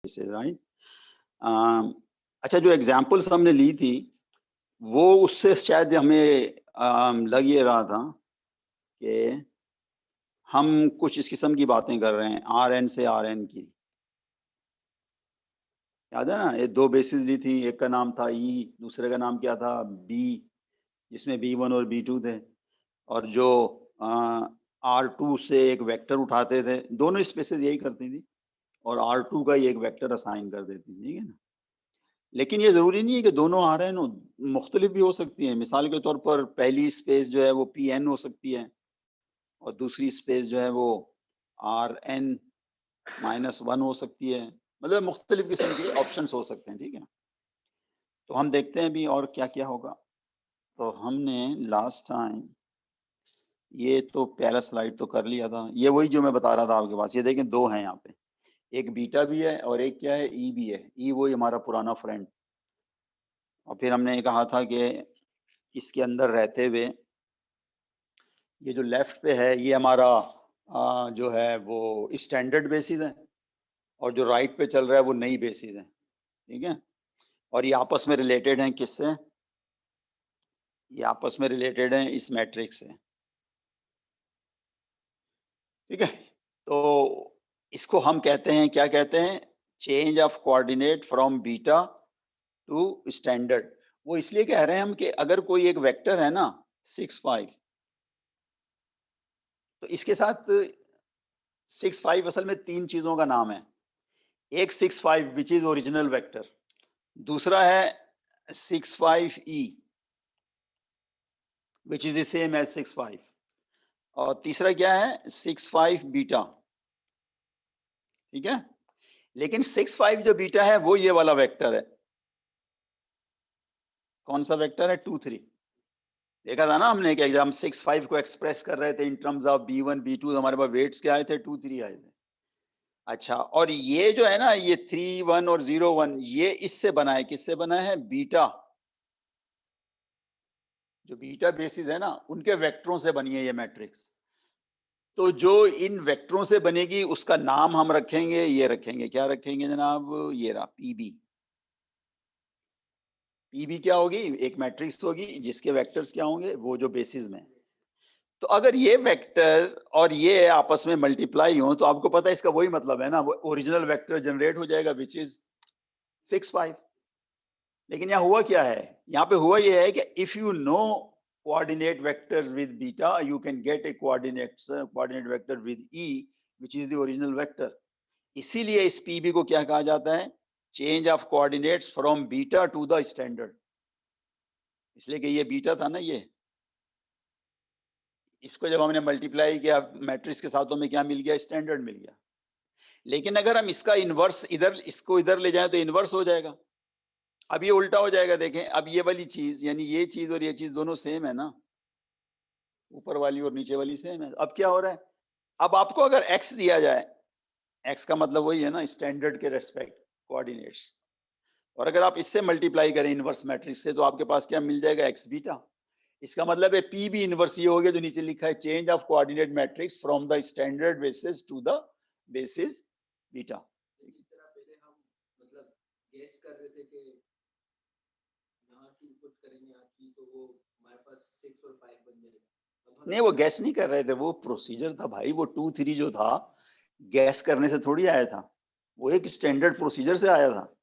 Right. अच्छा, जो examples हमने ली थी वो उससे शायद हमें लग ये रहा था कि हम कुछ इस किस्म की बातें कर रहे हैं, Rn से Rn की। याद है ना, ये दो बेसिस ली थी, एक का नाम था E, दूसरे का नाम क्या था B, जिसमें B1 और B2 थे, और जो R2 से एक वेक्टर उठाते थे, दोनों स्पेसेस यही करती थी, और R2 का ही एक वेक्टर असाइन कर देती थी, ठीक है ना। लेकिन ये जरूरी नहीं है कि दोनों Rn हो, मुख्तलिफ भी हो सकती है। मिसाल के तौर पर पहली स्पेस जो है वो Pn हो सकती है, और दूसरी स्पेस जो है वो Rn-1 हो सकती है। मतलब मुख्तलिफ किस्म के ऑप्शंस हो सकते हैं, ठीक है। तो हम देखते हैं अभी और क्या क्या होगा। तो हमने लास्ट टाइम ये तो पहला स्लाइड तो कर लिया था, ये वही जो मैं बता रहा था आपके पास। ये देखें, दो हैं यहाँ पे, एक बीटा भी है और एक क्या है, ई भी है। ई वही हमारा पुराना फ्रेंड। और फिर हमने कहा था कि इसके अंदर रहते हुए ये जो लेफ्ट पे है ये हमारा जो है वो स्टैंडर्ड बेसिस है, और जो राइट पे चल रहा है वो नई बेसिस है, ठीक है। और ये आपस में रिलेटेड हैं किससे? ये आपस में रिलेटेड हैं इस मैट्रिक्स से, ठीक है। तो इसको हम कहते हैं, क्या कहते हैं, change of coordinate from beta to standard. वो इसलिए कह रहे हैं हम कि अगर कोई एक वेक्टर है ना 6 5, तो इसके साथ 6 5 असल में तीन चीजों का नाम है। एक 6 5 विच इज ओरिजिनल वेक्टर, दूसरा है 6 5 E which is the same as 6 5, और तीसरा क्या है 6 5 बीटा, ठीक है। लेकिन 6 5 जो बीटा है वो ये वाला वेक्टर है। कौन सा वेक्टर है? 2 3। देखा था ना हमने कि हम 6 5 को एक्सप्रेस कर रहे थे इन टर्म्स ऑफ B1 B2, हमारे पास वेट्स क्या आए थे? 2 3 आए थे। अच्छा, और ये जो है ना, ये 3 1 और 0 1, ये इससे बना है, किससे बना है? बीटा, जो बीटा बेसिस है ना उनके वेक्टरों से बनी है ये मैट्रिक्स। तो जो इन वेक्टरों से बनेगी उसका नाम हम रखेंगे, ये रखेंगे, क्या रखेंगे जनाब? ये रहा पीबी। पीबी क्या होगी? एक मैट्रिक्स होगी जिसके वेक्टर्स क्या होंगे? वो जो बेसिस में। तो अगर ये वेक्टर और ये आपस में मल्टीप्लाई हो तो आपको पता है इसका वही मतलब है ना, वो ओरिजिनल वेक्टर जनरेट हो जाएगा विच इज 6 5। लेकिन यहाँ हुआ क्या है? यहाँ पे हुआ ये है कि if you know coordinate vector with beta, you can get A coordinate vector with E which is the original vector. इसीलिए इस पीबी को क्या कहा जाता है? Change of coordinates from beta to the standard. इसलिए कि ये बीटा था ना, ये इसको जब हमने मल्टीप्लाई किया मैट्रिक्स के साथ तो हमें क्या मिल गया? स्टैंडर्ड मिल गया। लेकिन अगर हम इसका इनवर्स इधर, इसको इधर ले जाएं तो इनवर्स हो जाएगा। अब ये उल्टा हो जाएगा। देखें, अब ये वाली चीज यानी ये चीज और ये चीज दोनों सेम है ना, ऊपर वाली और नीचे वाली सेम है। अब क्या हो रहा है? अब आपको अगर x दिया जाए, x का मतलब वही है ना स्टैंडर्ड के रेस्पेक्ट कोऑर्डिनेट्स, और अगर आप इससे मल्टीप्लाई करें इनवर्स मैट्रिक्स से तो आपके पास क्या मिल जाएगा? x beta. इसका मतलब है पी भी इनवर्स ये हो गया जो नीचे लिखा है, change of coordinate matrix from the standard basis to the basis beta. नहीं, वो गैस नहीं कर रहे थे, वो प्रोसीजर था भाई। वो 2 3 जो था गैस करने से थोड़ी आया था, वो एक स्टैंडर्ड प्रोसीजर से आया था।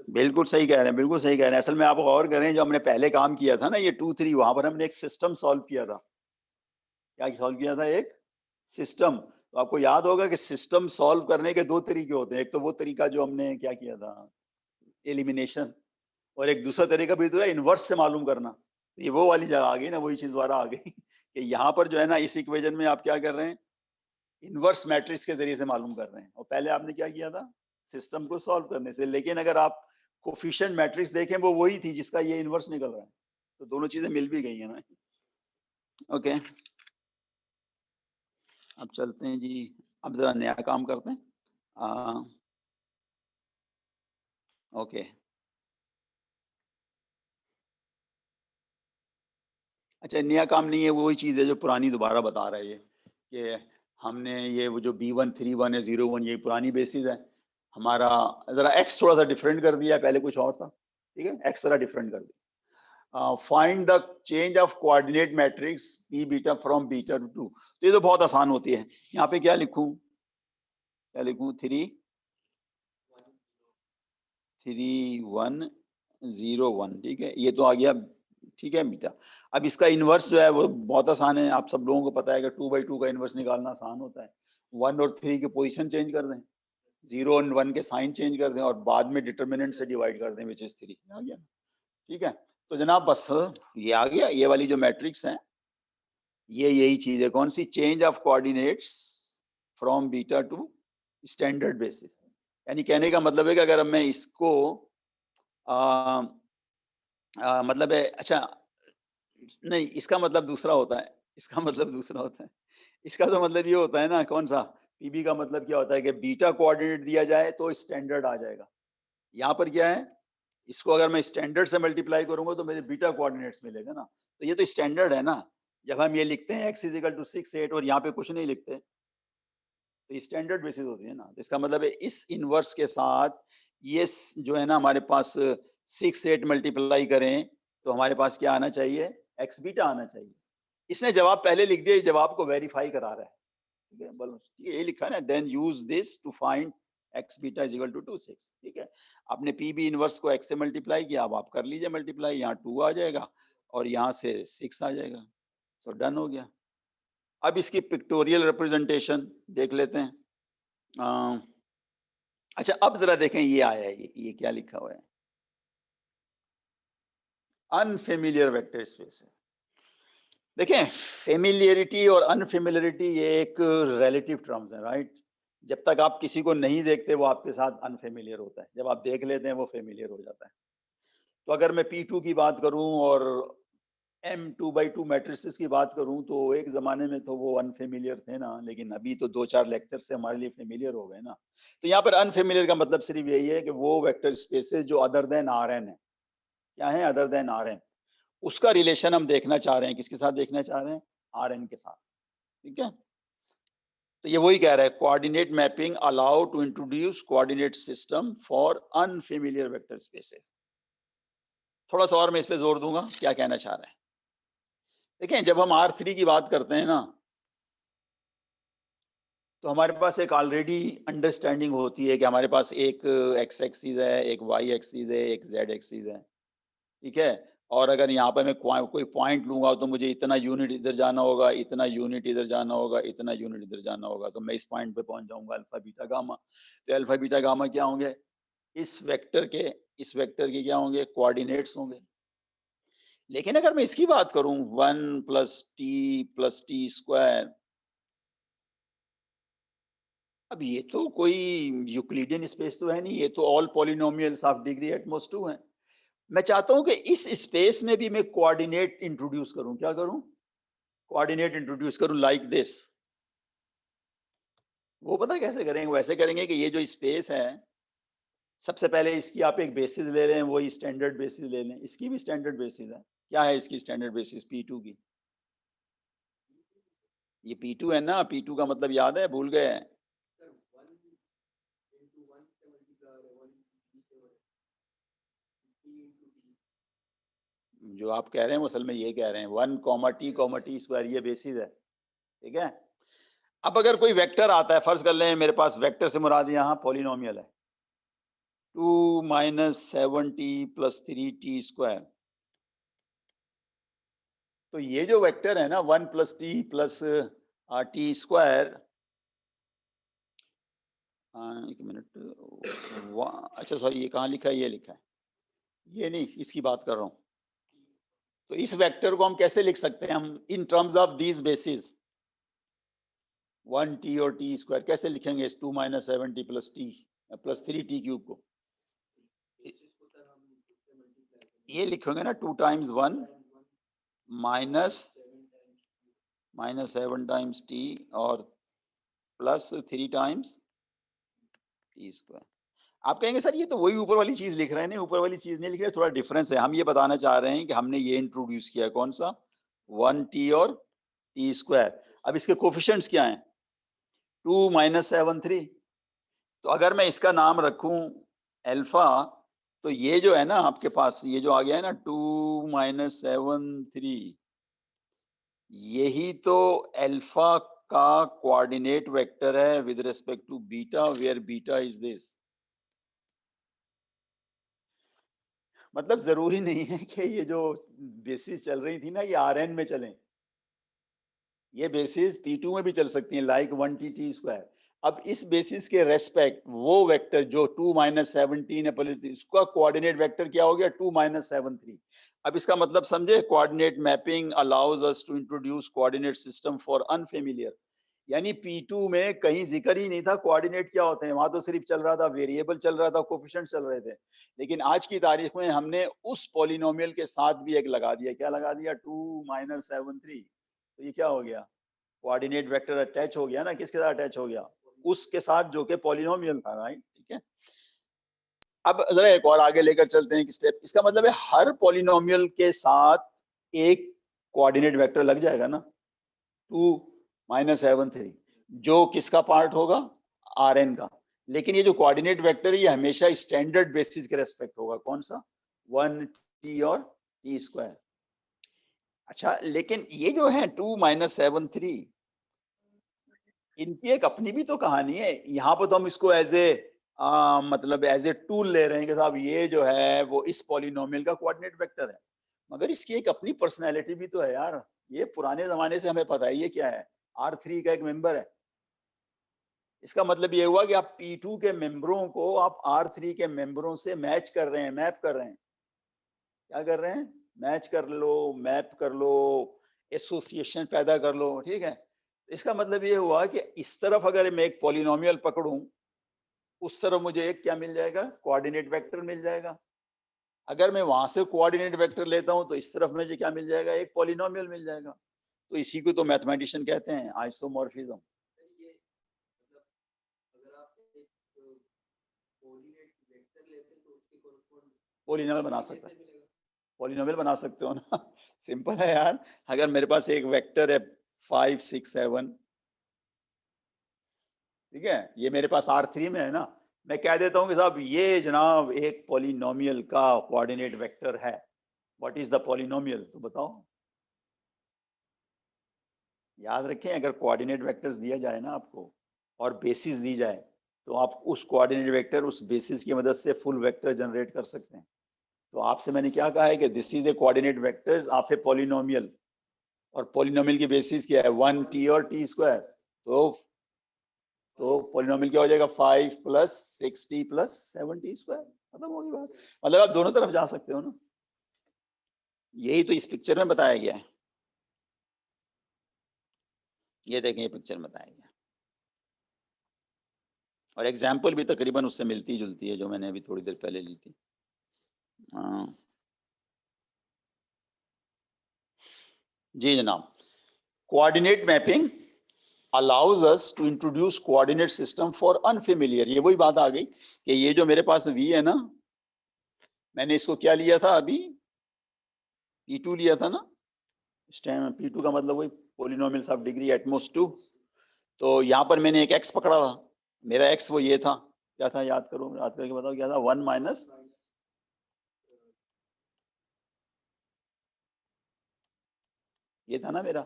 बिल्कुल सही कह रहे हैं, बिल्कुल सही कह रहे हैं। असल में आप गौर करें, जो हमने पहले काम किया था ना ये 2 3, वहां पर हमने एक सिस्टम सॉल्व किया था। क्या सॉल्व किया था? एक सिस्टम। तो आपको याद होगा कि सिस्टम सॉल्व करने के दो तरीके होते हैं। एक तो वो तरीका जो हमने क्या किया था, एलिमिनेशन, और एक दूसरा तरीका भी तो है इनवर्स से मालूम करना। ये वो वाली जगह आ गई ना, वही चीज दोबारा आ गई कि यहाँ पर जो है ना इस इक्वेशन में आप क्या कर रहे हैं? इनवर्स मैट्रिक्स के जरिए से मालूम कर रहे हैं, और पहले आपने क्या किया था? सिस्टम को सॉल्व करने से। लेकिन अगर आप कोफिशिएंट मैट्रिक्स देखें वो वही थी जिसका ये इनवर्स निकल रहा है, तो दोनों चीजें मिल भी गई है ना। ओके, अब चलते हैं जी, अब जरा नया काम करते हैं। ओके, अच्छा, नया काम नहीं है, वो वही चीज़ है जो पुरानी दोबारा बता रहा है ये, कि हमने ये वो जो B1 3 1 है 0 1 ये पुरानी बेसिस है। हमारा ज़रा x थोड़ा-सा डिफरेंट कर दिया है, पहले कुछ और था, ठीक है? x ज़रा डिफरेंट कर दिया। Find the change of coordinate matrix P beta from beta to 2। तो ये तो बहुत आसान होती है। यहाँ पे क्या लिखूँ? क्या लिखूँ? 3 3 1 0 1, ठीक है? ये तो आ गया, ठीक है बीटा। अब इसका इन्वर्स जो है वो बहुत आसान है, आप सब लोगों को पता है कि 2/2 का इन्वर्स निकालना आसान होता है। 1 और 3 की पोजीशन चेंज कर दें, 0 और 1 के साइन चेंज कर दें और बाद में डिटरमिनेंट से डिवाइड कर दें, विच इज 3। आ गया, ठीक है? तो जनाब बस ये आ गया, ये वाली जो मैट्रिक्स है ये यही चीज है, कौन सी? Change of coordinates from beta to standard basis. यानी कहने का मतलब है कि अगर मैं इसको मतलब है, अच्छा नहीं, इसका मतलब दूसरा होता है, इसका मतलब दूसरा होता है। इसका तो मतलब ये होता है ना, कौन सा? पीबी का मतलब क्या होता है कि बीटा कोऑर्डिनेट दिया जाए तो स्टैंडर्ड आ जाएगा। यहाँ पर क्या है, इसको अगर मैं स्टैंडर्ड से मल्टीप्लाई करूंगा तो मेरे बीटा कोऑर्डिनेट्स मिलेगा ना, तो ये तो स्टैंडर्ड है ना। जब हम ये लिखते हैं x इज इक्वल टू 6 8 और यहाँ पे कुछ नहीं लिखते, तो स्टैंडर्ड बेसिस होती है ना। तो इसका मतलब है इस इनवर्स के साथ ये जो है ना हमारे पास 6 8 मल्टीप्लाई करें तो हमारे पास क्या आना चाहिए? x बीटा आना चाहिए। इसने जवाब पहले लिख दिया, जवाब को वेरीफाई करा रहा है, ठीक है? बोलो, ये लिखा है ना, then use this to find x beta is equal to 6, ठीक है? आपने पी बी इनवर्स को x से मल्टीप्लाई किया, अब आप कर लीजिए मल्टीप्लाई, यहाँ 2 आ जाएगा और यहाँ से 6 आ जाएगा। सो डन हो गया। अब इसकी पिक्टोरियल रिप्रेजेंटेशन देख लेते हैं। अच्छा, अब जरा देखें, ये आया है, ये क्या लिखा हुआ है? अनफेमिलियर वेक्टर स्पेस है। देखें, फेमिलियरिटी और अनफेमिलियरिटी ये एक रिलेटिव टर्म्स है, राइट? जब तक आप किसी को नहीं देखते वो आपके साथ अनफेमिलियर होता है, जब आप देख लेते हैं वो फेमिलियर हो जाता है। तो अगर मैं P2 की बात करूं और M2/2 मैट्रिसेस की बात करूं तो एक जमाने में तो वो अनफेमिलियर थे ना, लेकिन अभी तो 2-4 लेक्चर से हमारे लिए फेमिलियर हो गए ना। तो यहाँ पर अनफेमिलियर का मतलब सिर्फ यही है कि वो वेक्टर स्पेसेस जो अदर देन Rn है। क्या है अदर देन Rn? उसका रिलेशन हम देखना चाह रहे हैं, किसके साथ देखना चाह रहे हैं? Rn के साथ, ठीक है? तो ये वही कह रहा है, coordinate mapping allow to introduce coordinate system for unfamiliar vector spaces. थोड़ा सा और मैं इस पे जोर दूंगा, क्या कहना चाह रहे हैं? देखें, जब हम R3 की बात करते हैं ना, तो हमारे पास एक ऑलरेडी अंडरस्टैंडिंग होती है कि हमारे पास एक x एक्सिस है, एक y एक्सिस है, एक z एक्सिस है, ठीक है? और अगर यहाँ पे मैं कोई पॉइंट लूंगा तो मुझे इतना यूनिट इधर जाना होगा, इतना यूनिट इधर जाना होगा, इतना यूनिट इधर जाना होगा, तो मैं इस पॉइंट पे पहुंच जाऊंगा अल्फा बीटा गामा। तो अल्फा बीटा गामा क्या होंगे? इस वेक्टर के, इस वेक्टर के क्या होंगे? कोऑर्डिनेट्स होंगे। लेकिन अगर मैं इसकी बात करूं 1 + t स्क्वायर, अब ये तो कोई यूक्लिडियन स्पेस तो है नहीं, ये तो all polynomials of degree at most 2 है। मैं चाहता हूं कि इस स्पेस में भी मैं कोऑर्डिनेट इंट्रोड्यूस करूं। क्या करूं? कोऑर्डिनेट इंट्रोड्यूस करूं, लाइक दिस। वो पता कैसे करेंगे? वैसे करेंगे कि ये जो स्पेस है, सबसे पहले इसकी आप एक बेसिस ले लें, वही स्टैंडर्ड बेसिस ले लें। इसकी भी स्टैंडर्ड बेसिस है। क्या है इसकी स्टैंडर्ड बेसिस? P2 की। ये P2 है ना, P2 का मतलब याद है, भूल गए? जो आप कह रहे हैं वो असल में ये कह रहे हैं 1 t स्क्वायर, ये बेसिस है, ठीक है? अब अगर कोई वेक्टर आता है, फर्ज कर लें मेरे पास वेक्टर से मुराद यहाँ पॉलिनोमियल है, 2 - 7t + 3t स्क्वायर। तो ये जो वेक्टर है ना 1 + t + t स्क्वायर, एक मिनट, अच्छा सॉरी, ये कहाँ लिखा है? ये लिखा है, ये नहीं, इसकी बात कर रहा हूँ। तो इस वेक्टर को हम कैसे लिख सकते हैं? हम इन terms of these basis 1t और t स्क्वायर कैसे लिखेंगे? इस 2 - 7t + t + 3t क्यूब को ये लिखोगे ना, 2 × 1 -7 टाइम्स t और +3 टाइम्स t स्क्वायर। आप कहेंगे सर ये तो वही ऊपर वाली चीज लिख रहे हैं। नहीं, ऊपर वाली चीज नहीं लिख रहे, थोड़ा डिफरेंस है। हम ये बताना चाह रहे हैं कि हमने ये इंट्रोड्यूस किया, कौन सा? 1t और t स्क्वायर। अब इसके कोफिशिएंट्स क्या हैं? 2 माइनस 7 3। तो अगर मैं इसका नाम रखूं अल्फा, तो ये जो है ना आपके पास, ये जो आ गया है ना 2 माइनस 7 3, यही तो अल्फा का कोऑर्डिनेट वेक्टर है with respect to beta, where beta is this. मतलब जरूरी नहीं है कि ये जो बेसिस चल रही थी ना ये Rn में चलें, ये बेसिस P2 में भी चल सकती है, लाइक 1t t स्क्वायर। अब इस बेसिस के रेस्पेक्ट वो वेक्टर जो 2 माइनस 17 है, इसका कोऑर्डिनेट वेक्टर क्या हो गया? 2 माइनस 7 3। अब इसका मतलब समझे, coordinate mapping allows us to introduce coordinate system for unfamiliar. यानी P2 में कहीं जिक्र ही नहीं था कोऑर्डिनेट क्या होते हैं, वहां तो सिर्फ चल रहा था वेरिएबल चल रहा था, कोफिशिएंट चल रहे थे। लेकिन आज की तारीख में हमने उस पॉलिनोमियल के साथ भी एक लगा दिया। क्या लगा दिया? 2 माइनस 7 3। तो ये क्या हो गया? कोऑर्डिनेट वेक्टर अटैच हो गया ना। किसके साथ अटैच हो गया? उसके साथ जो कि पॉलिनोमियल था, राइट? ठीक है। अब जरा एक और आगे लेकर चलते हैं एक स्टेप। इसका मतलब है हर पॉलिनोमियल के साथ एक कोऑर्डिनेट वेक्टर लग जाएगा ना, 2 माइनस 7 3, जो किसका पार्ट होगा? Rn का। लेकिन ये जो कोऑर्डिनेट वेक्टर है ये हमेशा स्टैंडर्ड बेसिस के रेस्पेक्ट होगा। कौन सा? 1t और t स्क्वायर। अच्छा, लेकिन ये जो है 2 माइनस 7 3, इनकी एक अपनी भी तो कहानी है। यहाँ पर तो हम इसको एज ए मतलब एज ए टूल ले रहे हैं कि साहब ये जो है वो इस पॉलिनोमियल का कोऑर्डिनेट वेक्टर है, मगर इसकी एक अपनी पर्सनैलिटी भी तो है यार। ये पुराने जमाने से हमें पता है ये क्या है, R3 का एक मेंबर है। इसका मतलब ये हुआ कि आप P2 के मेंबरों को आप R3 के मेंबरों से मैच कर रहे हैं, मैप कर रहे हैं। क्या कर रहे हैं? मैच कर लो, मैप कर लो, एसोसिएशन पैदा कर लो, ठीक है। इसका मतलब ये हुआ कि इस तरफ अगर मैं एक पॉलिनोमियल पकड़ूं, उस तरफ मुझे एक क्या मिल जाएगा? कोऑर्डिनेट वेक्टर मिल जाएगा। अगर मैं वहां से कोऑर्डिनेट वेक्टर लेता हूं तो इस तरफ मुझे क्या मिल जाएगा? एक पॉलिनोमियल मिल जाएगा। तो इसी को तो मैथमेटिशियन कहते हैं आइसोमॉर्फिज्म। पॉलिनोमियल बना सकता है, पॉलिनोमियल बना सकते हो ना। सिंपल है यार। अगर मेरे पास एक वेक्टर है 5 6 7, ठीक है, ये मेरे पास R3 में है ना, मैं कह देता हूं कि साहब ये जनाब एक पॉलिनोमियल का कोऑर्डिनेट वेक्टर है। What is the polynomial? तो बताओ। याद रखें, अगर कोऑर्डिनेट वेक्टर्स दिया जाए ना आपको और बेसिस दी जाए, तो आप उस कोऑर्डिनेट वेक्टर, उस बेसिस की मदद से फुल वेक्टर जनरेट कर सकते हैं। तो आपसे मैंने क्या कहा है कि this is a coordinate vectors of a polynomial, और पॉलिनोमियल की बेसिस क्या है? 1t और t स्क्वायर। तो पॉलिनोमियल क्या हो जाएगा? 5 plus 6t plus 7t square. खत्म होगी बात। मतलब आप दोनों तरफ जा सकते हो ना। यही तो इस पिक्चर में बताया गया है। ये देखें, ये पिक्चर में बताया गया, और एग्जाम्पल भी तकरीबन उससे मिलती जुलती है जो मैंने अभी थोड़ी देर पहले ली थी। जी जनाब, coordinate mapping allows us to introduce coordinate system for unfamiliar। ये वही बात आ गई कि ये जो मेरे पास V है ना, मैंने इसको क्या लिया था अभी? P2 लिया था ना। इस टाइम P2 का मतलब वही polynomials of degree at most 2। तो यहाँ पर मैंने एक x पकड़ा था। मेरा x वो ये था, क्या था? याद करो, याद करके बताओ क्या था? 1 माइनस, ये था ना मेरा,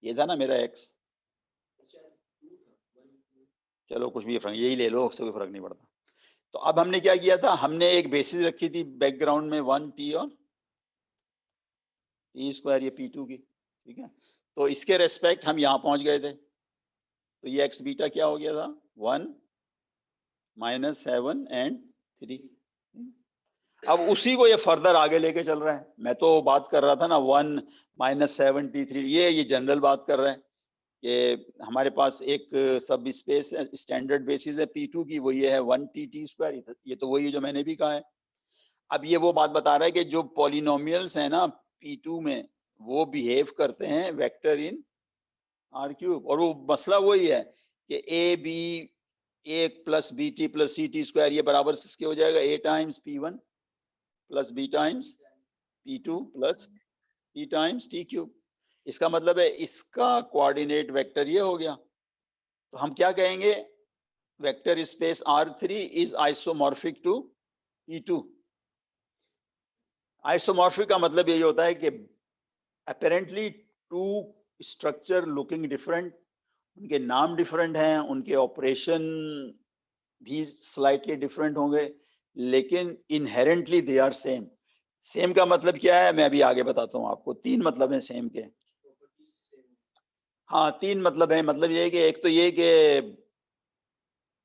ये था ना मेरा x। चलो कुछ भी फर्क, यही ले लो, उससे कोई फर्क नहीं पड़ता। तो अब हमने क्या किया था? हमने एक बेसिस रखी थी बैकग्राउंड में 1t और t स्क्वायर, ये P2 की, ठीक है। तो इसके रेस्पेक्ट हम यहाँ पहुंच गए थे। तो ये x बीटा क्या हो गया था? 1 माइनस 7 एंड 3। अब उसी को ये फर्दर आगे लेके चल रहा है। मैं तो बात कर रहा था ना 1 माइनस 7 t3, ये जनरल बात कर रहा है कि हमारे पास एक सब स्पेस है, स्टैंडर्ड बेसिस है P2 की, वो ये है 1t t स्क्वायर। ये तो वही है जो मैंने भी कहा है। अब ये वो बात बता रहा है कि जो पॉलिनोमियल्स है ना P2 में, वो बिहेव करते हैं वेक्टर इन R3, और वो मसला वही है कि ए बी एक plus B T plus C T square, ये बराबर किसके हो जाएगा? A times P1 plus B times P2 plus P times T cube. इसका मतलब है इसका कोऑर्डिनेट वेक्टर ये हो गया। तो हम क्या कहेंगे, vector space R3 is isomorphic to E2। Isomorphic का मतलब यही होता है कि apparently two structure looking different, उनके नाम डिफरेंट हैं, उनके ऑपरेशन भी स्लाइटली डिफरेंट होंगे, लेकिन inherently they are same. Same का मतलब क्या है, मैं अभी आगे बताता हूं आपको। तीन मतलब है सेम के। हाँ, तीन मतलब है। मतलब ये है कि एक तो ये कि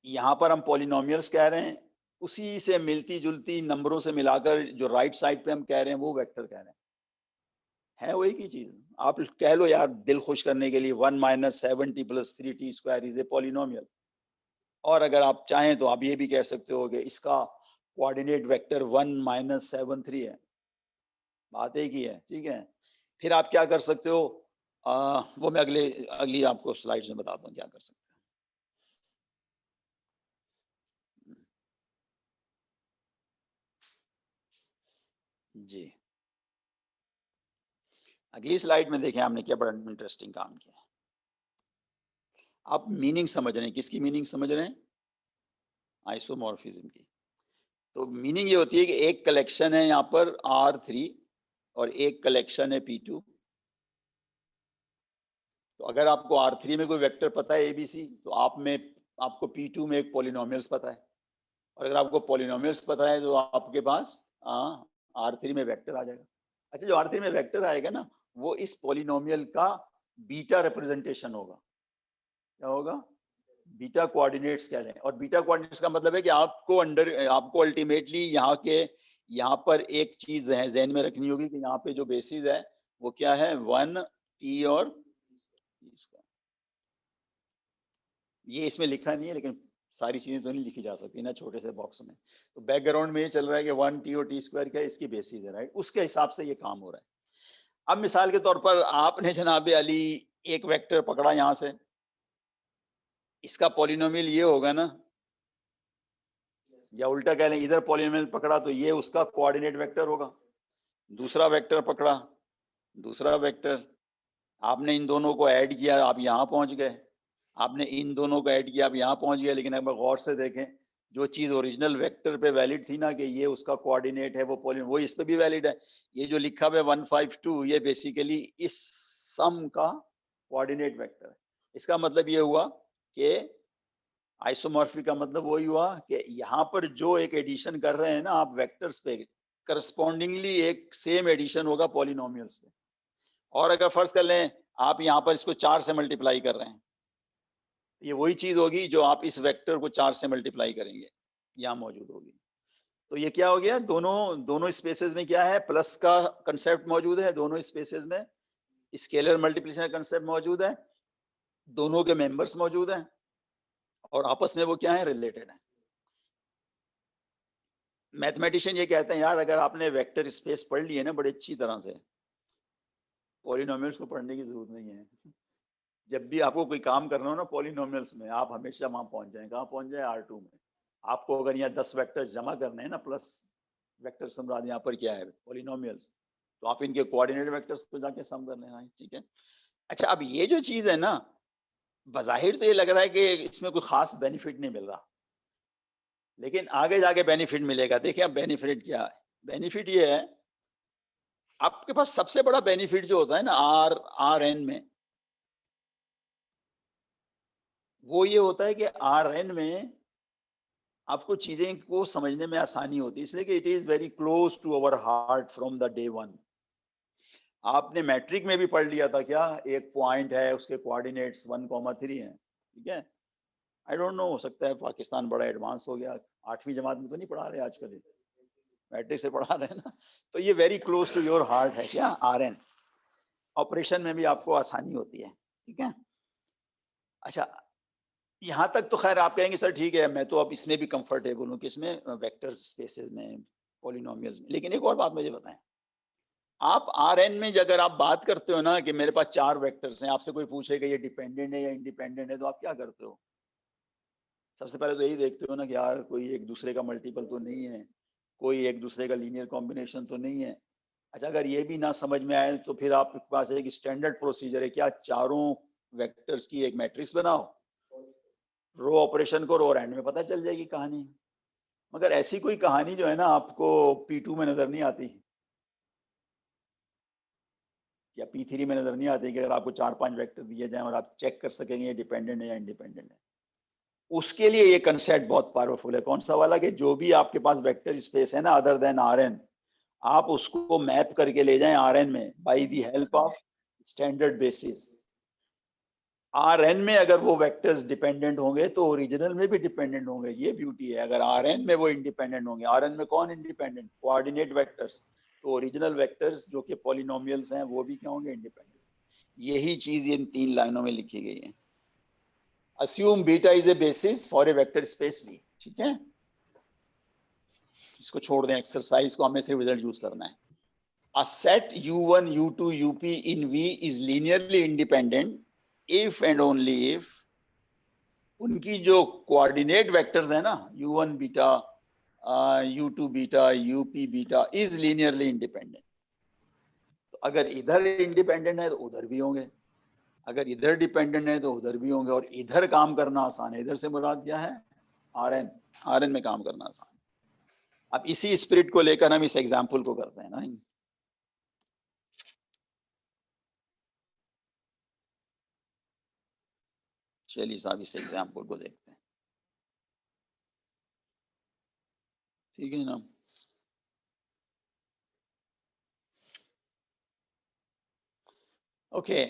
यहां पर हम पॉलिनोमियल्स कह रहे हैं, उसी से मिलती जुलती नंबरों से मिलाकर जो राइट साइड पे हम कह रहे हैं वो वेक्टर कह रहे हैं, है वही की चीज। आप कह लो यार दिल खुश करने के लिए 1 minus 7t plus 3t square is a polynomial. और अगर आप चाहें तो आप ये भी कह सकते हो कि इसका कोऑर्डिनेट वेक्टर 1 माइनस 7 3 है। बात एक ही है, ठीक है। फिर आप क्या कर सकते हो, वो मैं अगली आपको स्लाइड्स में बताता हूँ क्या कर सकते हैं जी। अगली स्लाइड में देखें हमने क्या बड़ा इंटरेस्टिंग काम किया। आप मीनिंग समझ रहे हैं, किसकी मीनिंग समझ रहे हैं, आइसोमॉर्फिज्म की। तो मीनिंग ये होती है कि एक कलेक्शन है यहाँ पर R3 और एक कलेक्शन है P2। तो अगर आपको R3 में कोई वेक्टर पता है ABC, तो आपको P2 में एक पॉलिनोमियल्स पता है। और अगर आपको पॉलिनोमियल्स पता है तो आपके पास R3 में वेक्टर आ जाएगा। अच्छा, जो R3 में वेक्टर आएगा ना, वो इस पॉलिनोमियल का बीटा रिप्रेजेंटेशन होगा। क्या होगा, बीटा कोऑर्डिनेट्स कह लें। और बीटा कोऑर्डिनेट्स का मतलब है कि आपको अल्टीमेटली यहाँ पर एक चीज है जहन में रखनी होगी कि यहाँ पे जो बेसिस है वो क्या है, 1t और इसका। ये इसमें लिखा नहीं है, लेकिन सारी चीजें तो नहीं लिखी जा सकती ना छोटे से बॉक्स में। तो बैकग्राउंड में ये चल रहा है कि 1t और t स्क्वायर क्या है, इसकी बेसिस है, राइट। उसके हिसाब से ये काम हो रहा है। अब मिसाल के तौर पर आपने जनाब अली एक वेक्टर पकड़ा यहां से, इसका पॉलिनोमियल ये होगा ना, या उल्टा कह लें इधर पॉलिनोमियल पकड़ा तो ये उसका कोऑर्डिनेट वेक्टर होगा। दूसरा वेक्टर पकड़ा, दूसरा वेक्टर, आपने इन दोनों को ऐड किया, आप यहां पहुंच गए। आपने इन दोनों को ऐड किया, आप यहां पहुंच गए। लेकिन अगर गौर से देखें, जो चीज ओरिजिनल वेक्टर पे वैलिड थी ना कि ये उसका कोऑर्डिनेट है, वो इस पे भी वैलिड है। ये जो लिखा हुआ है 152, ये बेसिकली इस सम का कोऑर्डिनेट वेक्टर है। इसका मतलब ये हुआ कि आइसोमॉर्फिक का मतलब वही हुआ कि यहाँ पर जो एक एडिशन कर रहे हैं ना आप वेक्टर्स पे, करस्पॉन्डिंगली एक सेम एडिशन होगा पॉलिनोमियल्स पे। और अगर फर्ज कर लें आप यहाँ पर इसको 4 से मल्टीप्लाई कर रहे हैं, ये वही चीज होगी जो आप इस वेक्टर को 4 से मल्टीप्लाई करेंगे, यहाँ मौजूद होगी। तो ये क्या हो गया, दोनों स्पेसेस में क्या है, प्लस का कंसेप्ट मौजूद है, दोनों स्पेसेस में स्केलर मल्टीप्लिकेशन का कंसेप्ट मौजूद है, दोनों के मेंबर्स मौजूद हैं, और आपस में वो क्या है, रिलेटेड है। मैथमेटिशियन ये कहते हैं यार अगर आपने वेक्टर स्पेस पढ़ ली है ना बड़ी अच्छी तरह से, पॉलिनोमियल्स को पढ़ने की जरूरत नहीं है। जब भी आपको कोई काम करना हो ना पॉलिनोमियल्स में, आप हमेशा वहां पहुंच जाए, कहाँ पहुंच जाए, R2 में। आपको अगर यहाँ 10 वेक्टर जमा करने हैं ना, प्लस वेक्टर सम्राट यहाँ पर क्या है, पॉलिनोमियल्स, तो आप इनके कोऑर्डिनेट वेक्टर्स को जाके सम कर लेना, ठीक है। अच्छा, अब ये जो चीज है ना, बजाहिर तो ये लग रहा है कि इसमें कोई खास बेनिफिट नहीं मिल रहा, लेकिन आगे जाके बेनिफिट मिलेगा। देखिए अब बेनिफिट क्या है, बेनिफिट ये है, आपके पास सबसे बड़ा बेनिफिट जो होता है ना आर एन में, वो ये होता है कि आर एन में आपको चीजें को समझने में आसानी होती है, इसलिए कि it is very close to our heart from the day one. आपने मैट्रिक में भी पढ़ लिया था क्या, एक पॉइंट है उसके कोऑर्डिनेट्स 1,3 है, ठीक है। आई डोंट नो, हो सकता है पाकिस्तान बड़ा एडवांस हो गया, 8वीं जमात में तो नहीं पढ़ा रहे आजकल, मैट्रिक से पढ़ा रहे हैं ना। तो ये very close to your heart है क्या, आर एन। ऑपरेशन में भी आपको आसानी होती है, ठीक है। अच्छा, यहाँ तक तो खैर आप कहेंगे सर ठीक है, मैं तो अब इसमें भी कंफर्टेबल हूँ, किसमें, वेक्टर स्पेसेस में, पॉलिनोमियल्स में। लेकिन एक और बात मुझे बताएं, आप आर एन में अगर आप बात करते हो ना कि मेरे पास 4 वेक्टर्स हैं, आपसे कोई पूछेगा ये डिपेंडेंट है या इंडिपेंडेंट है, तो आप क्या करते हो, सबसे पहले तो यही देखते हो ना कि यार कोई एक दूसरे का मल्टीपल तो नहीं है, कोई एक दूसरे का लीनियर कॉम्बिनेशन तो नहीं है। अच्छा, अगर ये भी ना समझ में आए तो फिर आपके पास एक स्टैंडर्ड प्रोसीजर है, क्या चारों वेक्टर्स की एक मैट्रिक्स बनाओ, रो ऑपरेशन को, और एंड में पता चल जाएगी कहानी। मगर ऐसी कोई कहानी जो है ना आपको P2 में नजर नहीं आती या P3 में नजर नहीं आती कि अगर आपको 4-5 वेक्टर दिए जाएं और आप चेक कर सकेंगे ये डिपेंडेंट है या इंडिपेंडेंट है। उसके लिए ये कंसेप्ट बहुत पावरफुल है। कौन सा वाला? कि जो भी आपके पास वेक्टर स्पेस है ना अदर देन Rn, आप उसको मैप करके ले जाएं Rn में by the help of standard basis. Rn में अगर वो वेक्टर्स डिपेंडेंट होंगे तो ओरिजिनल में भी डिपेंडेंट होंगे। ये ब्यूटी है। अगर Rn में वो इंडिपेंडेंट होंगे, Rn में कौन इंडिपेंडेंट? Coordinate vectors. तो ओरिजिनल वेक्टर्स जो कि पॉलिनोमियल्स हैं वो भी क्या होंगे? इंडिपेंडेंट। यही चीज इन 3 लाइनों में लिखी गई है। Assume beta is a basis for a vector space V। ठीक है, इसको छोड़ दें, एक्सरसाइज को, हमें सिर्फ रिजल्ट यूज करना है। A set U1, U2, UP in V is linearly independent if and only if उनकी जो कोऑर्डिनेट वेक्टर्स है ना U1 beta, U2 beta, UP beta is linearly independent. तो अगर इधर इंडिपेंडेंट है तो उधर भी होंगे, अगर इधर डिपेंडेंट है तो उधर भी होंगे, और इधर काम करना आसान है। इधर से मुराद क्या है? Rn में काम करना आसान है। अब इसी स्पिरिट को लेकर हम इस एग्जाम्पल को करते हैं ना। चलिए साहब इस एग्जाम्पल को देखते हैं, ठीक है ना। Okay,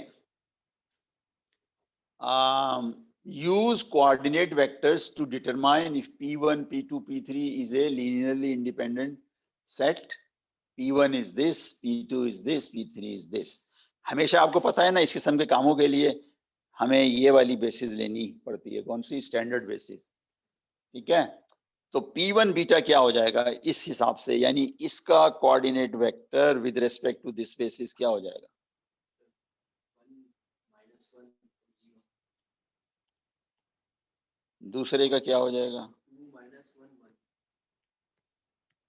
use coordinate vectors to determine if P1, P2, P3 is a linearly independent set. P1 is this, P2 is this, P3 is this. हमेशा आपको पता है ना इस किस्म के कामों के लिए हमें ये वाली बेसिस लेनी पड़ती है। कौन सी? Standard basis. ठीक है, तो P1 बीटा क्या हो जाएगा इस हिसाब से, यानी इसका coordinate vector with respect to this basis क्या हो जाएगा? दूसरे का क्या हो जाएगा?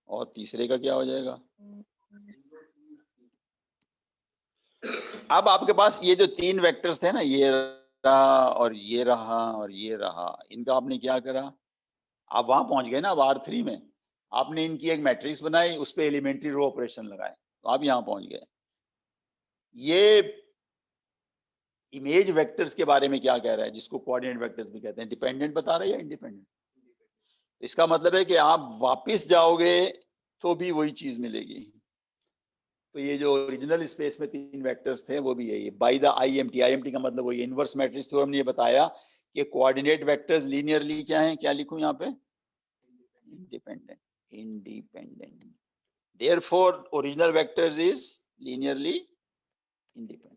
और तीसरे का क्या हो जाएगा? अब आपके पास ये जो 3 वेक्टर्स थे ना, ये रहा और ये रहा और ये रहा, इनका आपने क्या करा? आप वहां पहुंच गए ना। अब R3 में आपने इनकी एक मैट्रिक्स बनाई, उस पर एलिमेंट्री रो ऑपरेशन लगाए, तो आप यहां पहुंच गए। ये इमेज वेक्टर्स के बारे में क्या कह रहा है, जिसको कोऑर्डिनेट वेक्टर्स भी कहते हैं? डिपेंडेंट बता रहा है या इंडिपेंडेंट? इसका मतलब है कि आप वापस जाओगे तो भी वही चीज मिलेगी। तो ये जो ओरिजिनल स्पेस में 3 वेक्टर्स थे वो भी यही बाय द IMT का मतलब वही इनवर्स मैट्रिक्स थ्योरम ने ये बताया कि कोऑर्डिनेट वेक्टर्स लीनियरली क्या हैं? क्या लिखूं यहाँ पे? Independent. Therefore original vectors is linearly independent.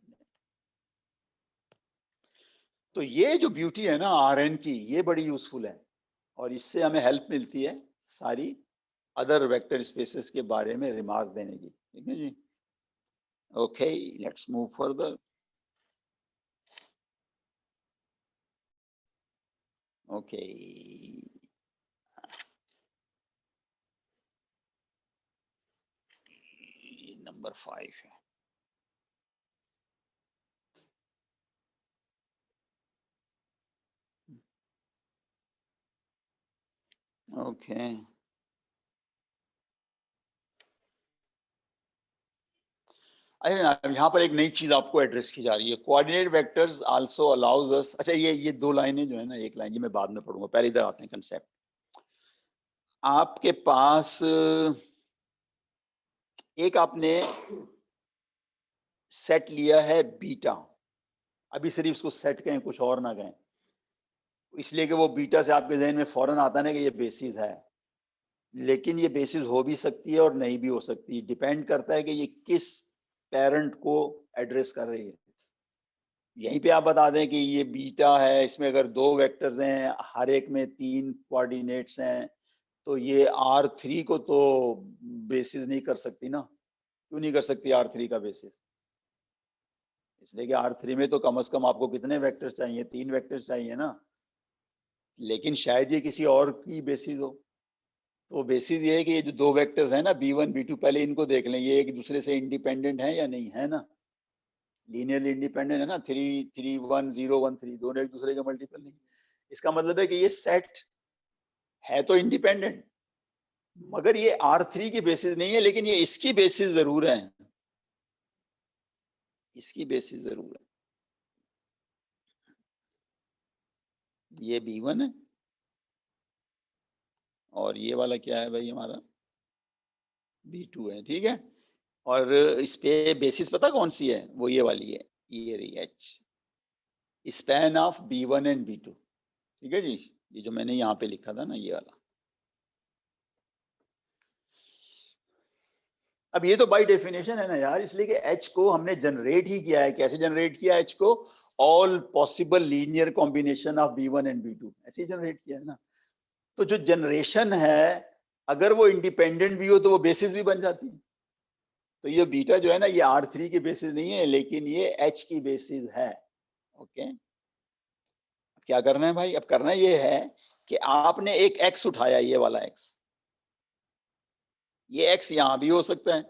तो ये जो ब्यूटी है ना Rn की, ये बड़ी यूजफुल है, और इससे हमें हेल्प मिलती है सारी अदर वेक्टर स्पेसेस के बारे में रिमार्क देने की। ठीक है जी। Okay, let's move further. Okay, number 5 है। ओके, यहाँ पर एक नई चीज आपको एड्रेस की जा रही है। Coordinate vectors also allows us. अच्छा, ये 2 लाइनें जो है ना, एक लाइन ये मैं बाद में पढ़ूंगा, पहले इधर आते हैं कंसेप्ट। आपके पास एक आपने सेट लिया है बीटा, अभी सिर्फ इसको सेट कहें, कुछ और ना कहें, इसलिए कि वो बीटा से आपके जहन में फौरन आता है कि ये बेसिस है। लेकिन ये बेसिस हो भी सकती है और नहीं भी हो सकती, डिपेंड करता है कि ये किस पेरेंट को एड्रेस कर रही है। यहीं पे आप बता दें कि ये बीटा है, इसमें अगर 2 वेक्टर्स हैं, हर एक में 3 कोऑर्डिनेट्स हैं, तो ये R3 को तो बेसिस नहीं कर सकती ना। क्यों नहीं कर सकती R3 का बेसिस? इसलिए कि R3 में तो कम से कम आपको कितने वेक्टर्स चाहिए? 3 वेक्टर्स चाहिए ना। लेकिन शायद ये किसी और की बेसिस हो, तो बेसिस ये है कि ये जो दो वेक्टर्स हैं ना b1 b2, पहले इनको देख लें, ये एक दूसरे से इंडिपेंडेंट है या नहीं, है ना, लीनियरली इंडिपेंडेंट है ना, 3 3 1 0 1 3 दोनों एक दूसरे के मल्टीपल नहीं। इसका मतलब है कि ये सेट है तो इंडिपेंडेंट, मगर ये R3 की बेसिस नहीं है, लेकिन ये इसकी बेसिस जरूर है, इसकी बेसिस जरूर है। ये B1 है और ये वाला क्या है भाई हमारा B2 है, ठीक है। और इस पे बेसिस पता कौन सी है, वो ये वाली है, ये रही H, span of B1 and B2, ठीक है जी, ये जो मैंने यहाँ पे लिखा था ना, ये वाला। अब ये तो बाय डेफिनेशन है ना यार, इसलिए कि H को हमने जनरेट ही किया है। कैसे जनरेट किया H को? All possible linear combination of B1 and B2, ऐसे ही जनरेट किया है ना। तो जो जनरेशन है, अगर वो इंडिपेंडेंट भी हो तो वो बेसिस भी बन जाती है। तो ये बीटा जो है ना, ये R3 की बेसिस नहीं है, लेकिन ये H की बेसिस है। ओके, क्या करना है भाई? अब करना ये है कि आपने एक X उठाया, ये वाला X, ये X यहां भी हो सकता है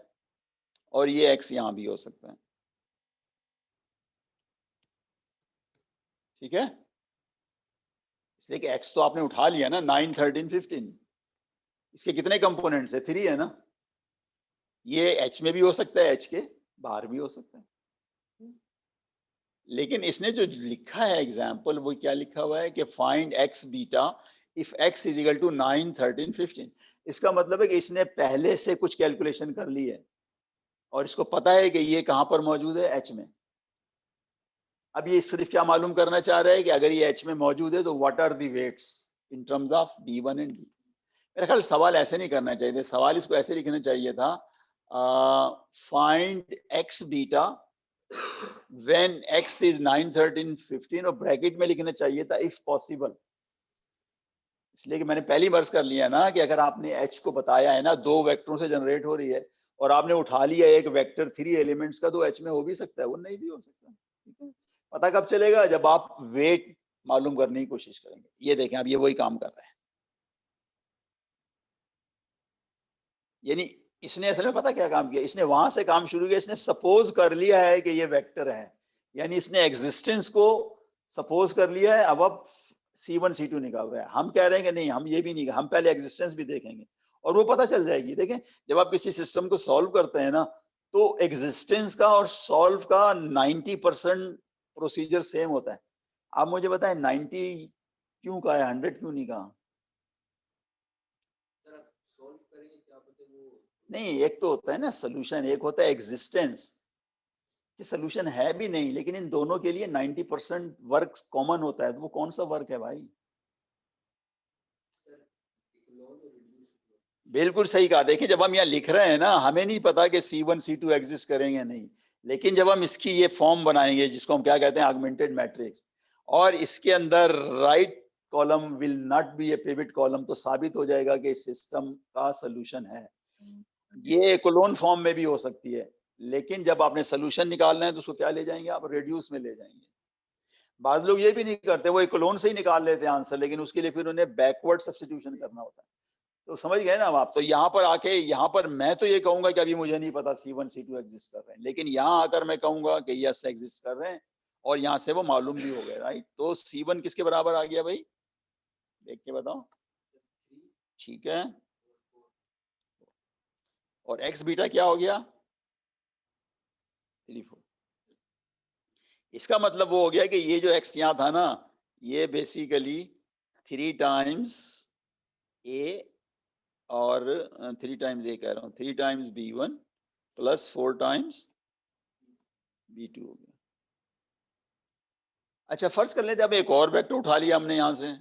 और ये X यहां भी हो सकता है, ठीक है। इसलिए कि X तो आपने उठा लिया ना, 9 13 15, इसके कितने कंपोनेंट्स है? 3 है ना। ये H में भी हो सकता है, H के बाहर भी हो सकता है, लेकिन इसने जो लिखा है एग्जाम्पल, वो क्या लिखा हुआ है कि find X beta if X is equal to 9 13 15। इसका मतलब है कि इसने पहले से कुछ कैलकुलेशन कर ली है और इसको पता है कि ये कहां पर मौजूद है, H में। अब ये सिर्फ क्या मालूम करना चाह रहा है कि अगर ये H में मौजूद है तो what are the weights in terms of B1 and B। मेरा ख्याल सवाल ऐसे नहीं करना चाहिए, सवाल इसको ऐसे लिखना चाहिए था, find X beta when X is 9 13 15, और ब्रैकेट में लिखना चाहिए था इफ पॉसिबल। इसलिए कि मैंने पहली वर्ष कर लिया ना कि अगर आपने H को बताया है ना, दो वेक्टरों से जनरेट हो रही है और आपने उठा लिया एक वेक्टर 3 एलिमेंट्स का, तो H में हो भी सकता है, वो नहीं भी हो सकता, ठीक है। पता कब चलेगा? जब आप वेट मालूम करने की कोशिश करेंगे। ये देखें, अब ये वही काम कर रहा है, यानी इसने असल में पता क्या काम किया, इसने वहां से काम शुरू किया, इसने सपोज कर लिया है कि ये वेक्टर है, यानी इसने एग्जिस्टेंस को सपोज कर लिया है। अब C1 C2 निकाल रहा है। हम कह रहे हैं कि नहीं, हम ये भी नहीं, हम पहले एग्जिस्टेंस भी देखेंगे और वो पता चल जाएगी। देखें, जब आप किसी सिस्टम को सॉल्व करते हैं ना, तो एग्जिस्टेंस का और सॉल्व का 90% प्रोसीजर सेम होता है। आप मुझे बताएं 90 क्यों कहा है, 100 क्यों नहीं कहा? नहीं, एक तो होता है ना सोल्यूशन, एक होता है एग्जिस्टेंस, कि सोल्यूशन है भी नहीं, लेकिन इन दोनों के लिए 90% वर्क कॉमन होता है। तो वो कौन सा वर्क है भाई? बिल्कुल सही कहा। देखिए, जब हम यहाँ लिख रहे हैं ना, हमें नहीं पता कि C1 C2 एग्जिस्ट करेंगे नहीं, लेकिन जब हम इसकी ये फॉर्म बनाएंगे, जिसको हम क्या कहते हैं, ऑगमेंटेड मैट्रिक्स, और इसके अंदर right column will not be A pivot column, तो साबित हो जाएगा कि इस सिस्टम का सोल्यूशन है। ये कोलोन फॉर्म में भी हो सकती है, लेकिन जब आपने सोल्यूशन निकालना है तो उसको क्या ले जाएंगे आप? रेड्यूस में ले जाएंगे। बाद लोग ये भी नहीं करते, वो कोलोन से ही निकाल लेते हैं आंसर, लेकिन उसके लिए फिर उन्हें बैकवर्ड सब्स्टिट्यूशन करना होता है। तो समझ गए ना आप? तो यहाँ पर आके, यहाँ पर मैं तो ये कहूंगा कि अभी मुझे नहीं पता C1 C2 एग्जिस्ट कर रहे हैं, लेकिन यहाँ आकर मैं कहूंगा कि यस एग्जिस्ट कर रहे हैं, और यहाँ से वो मालूम भी हो गए, राइट। तो C1 किसके बराबर आ गया भाई? देख के बताओ, ठीक है। और X बीटा क्या हो गया? 3 4। इसका मतलब वो हो गया कि ये जो X यहाँ था ना, ये बेसिकली 3 टाइम्स A, और 3 टाइम्स A कह रहा हूँ, 3 times B1 plus 4 times B2 हो गया। अच्छा, फर्ज कर लेते, अब एक और वेक्टर उठा लिया हमने यहां से,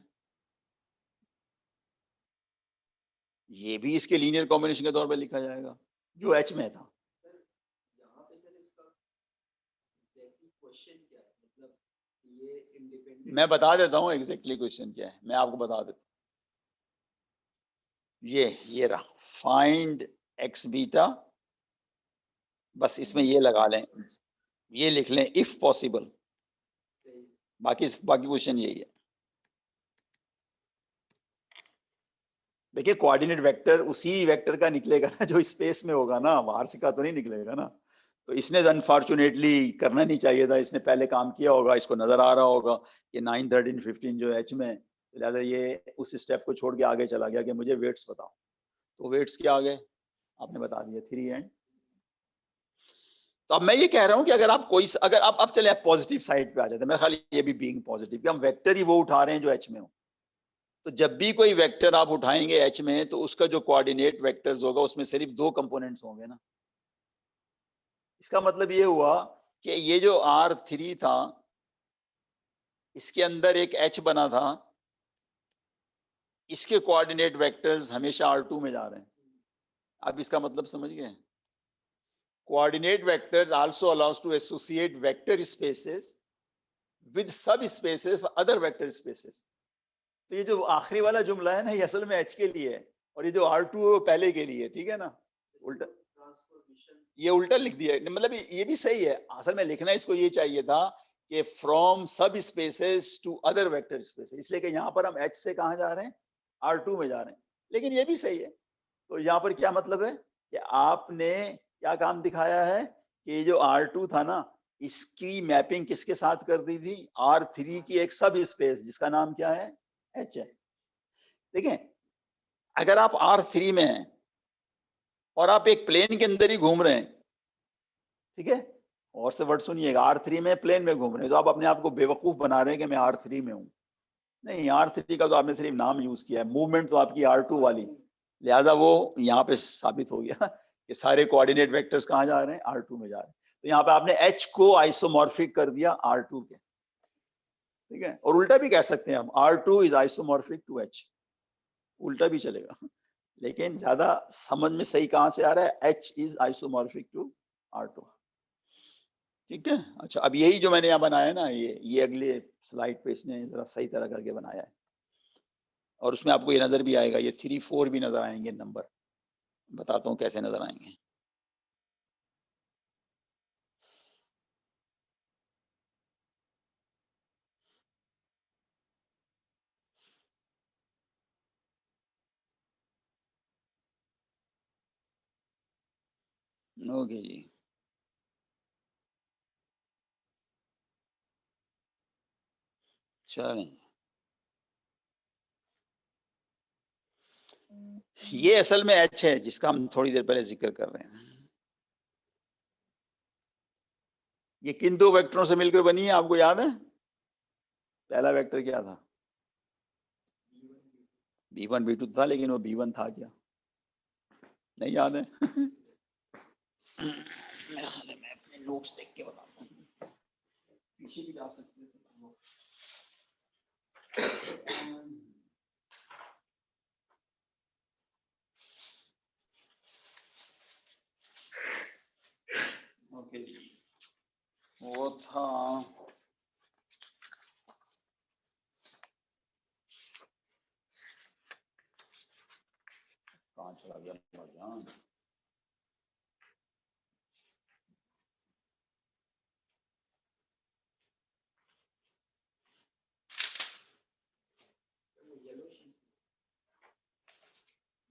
ये भी इसके लीनियर कॉम्बिनेशन के तौर पे लिखा जाएगा, जो H में था। मैं बता देता हूँ एग्जैक्टली क्वेश्चन क्या है, मैं आपको बता देता हूँ। ये रहा, फाइंड X बीटा, बस इसमें ये लगा लें, ये लिख लें इफ पॉसिबल, बाकी क्वेश्चन यही है। देखिए कोऑर्डिनेट वेक्टर उसी वेक्टर का निकलेगा ना जो स्पेस में होगा ना, बाहर से का तो नहीं निकलेगा ना। तो इसने अनफॉर्चुनेटली करना नहीं चाहिए था, इसने पहले काम किया होगा, इसको नजर आ रहा होगा कि 9, 13, 15 जो एच में, लिहाजा ये उस स्टेप को छोड़ के आगे चला गया कि मुझे वेट्स बताओ। तो वेट्स क्या आ गए, आपने बता दिया 3 एंड। तो अब मैं ये कह रहा हूं कि अगर आप कोई, अगर आप अब चले आप पॉजिटिव साइड पे आ जाते हैं, मेरा ख्याल ये भी बीइंग पॉजिटिव कि हम वेक्टर ही वो उठा रहे हैं जो एच में हो। तो जब भी कोई वेक्टर आप उठाएंगे एच में, तो उसका जो कोऑर्डिनेट वेक्टर्स होगा उसमें सिर्फ 2 कंपोनेंट्स होंगे ना। इसका मतलब ये हुआ कि ये जो R3 था, इसके अंदर एक H बना था, इसके कोऑर्डिनेट वेक्टर्स हमेशा R2 में जा रहे हैं। अब इसका मतलब समझ गए? Coordinate vectors also allows to associate vector spaces with subspaces other vector spaces. तो ये जो आखिरी वाला जुमला है ना, ये असल में H के लिए है, और ये जो R2 है वो पहले के लिए, ठीक है ना। उल्टा, ये उल्टा लिख दिया, मतलब ये भी सही है, असल में लिखना इसको ये चाहिए था कि from subspaces to other vector spaces, इसलिए कि यहाँ पर हम H से कहाँ जा रहे हैं, R2 में जा रहे हैं, लेकिन ये भी सही है। तो यहाँ पर क्या मतलब है कि आपने क्या काम दिखाया है कि ये जो R2 था ना, इसकी मैपिंग किसके साथ कर दी थी, R3 की एक सब स्पेस जिसका नाम क्या है, H है। देखें, अगर आप R3 में हैं और आप एक प्लेन के अंदर ही घूम रहे हैं, ठीक है, और से वर्ड सुनिएगा, R3 में प्लेन में घूम रहे हैं, तो आप अपने आप को बेवकूफ बना रहे हैं कि मैं R3 में हूं। नहीं, R3 का तो आपने सिर्फ नाम यूज किया है, मूवमेंट तो आपकी R2 वाली, लिहाजा वो यहाँ पे साबित हो गया कि सारे कोऑर्डिनेट वेक्टर्स कहाँ जा रहे हैं, R2 में जा रहे हैं। तो यहाँ पे आपने H को आइसोमॉर्फिक कर दिया R2 के, ठीक है, और उल्टा भी कह सकते हैं हम, R2 is isomorphic to H, उल्टा भी चलेगा, लेकिन ज्यादा समझ में सही कहां से आ रहा है, H is isomorphic to R2, ठीक है। अच्छा, अब यही जो मैंने यहाँ बनाया है ना, ये अगले स्लाइड पे इसने जरा सही तरह करके बनाया है, और उसमें आपको ये नजर भी आएगा, ये 3, 4 भी नजर आएंगे नंबर, बताता हूँ कैसे नजर आएंगे। ओके जी, चलें, ये असल में H है जिसका हम थोड़ी देर पहले जिक्र कर रहे हैं। ये किन 2 वेक्टरों से मिलकर बनी है, आपको याद है? पहला वेक्टर क्या था, B1 B2 था, लेकिन वो B1 था क्या, नहीं याद है? मेरा ख्याल है मैं अपने नोट्स देख के बताता हूँ, पीछे भी जा सकते हैं। ओके जी, वो था, कहाँ चला गया जान,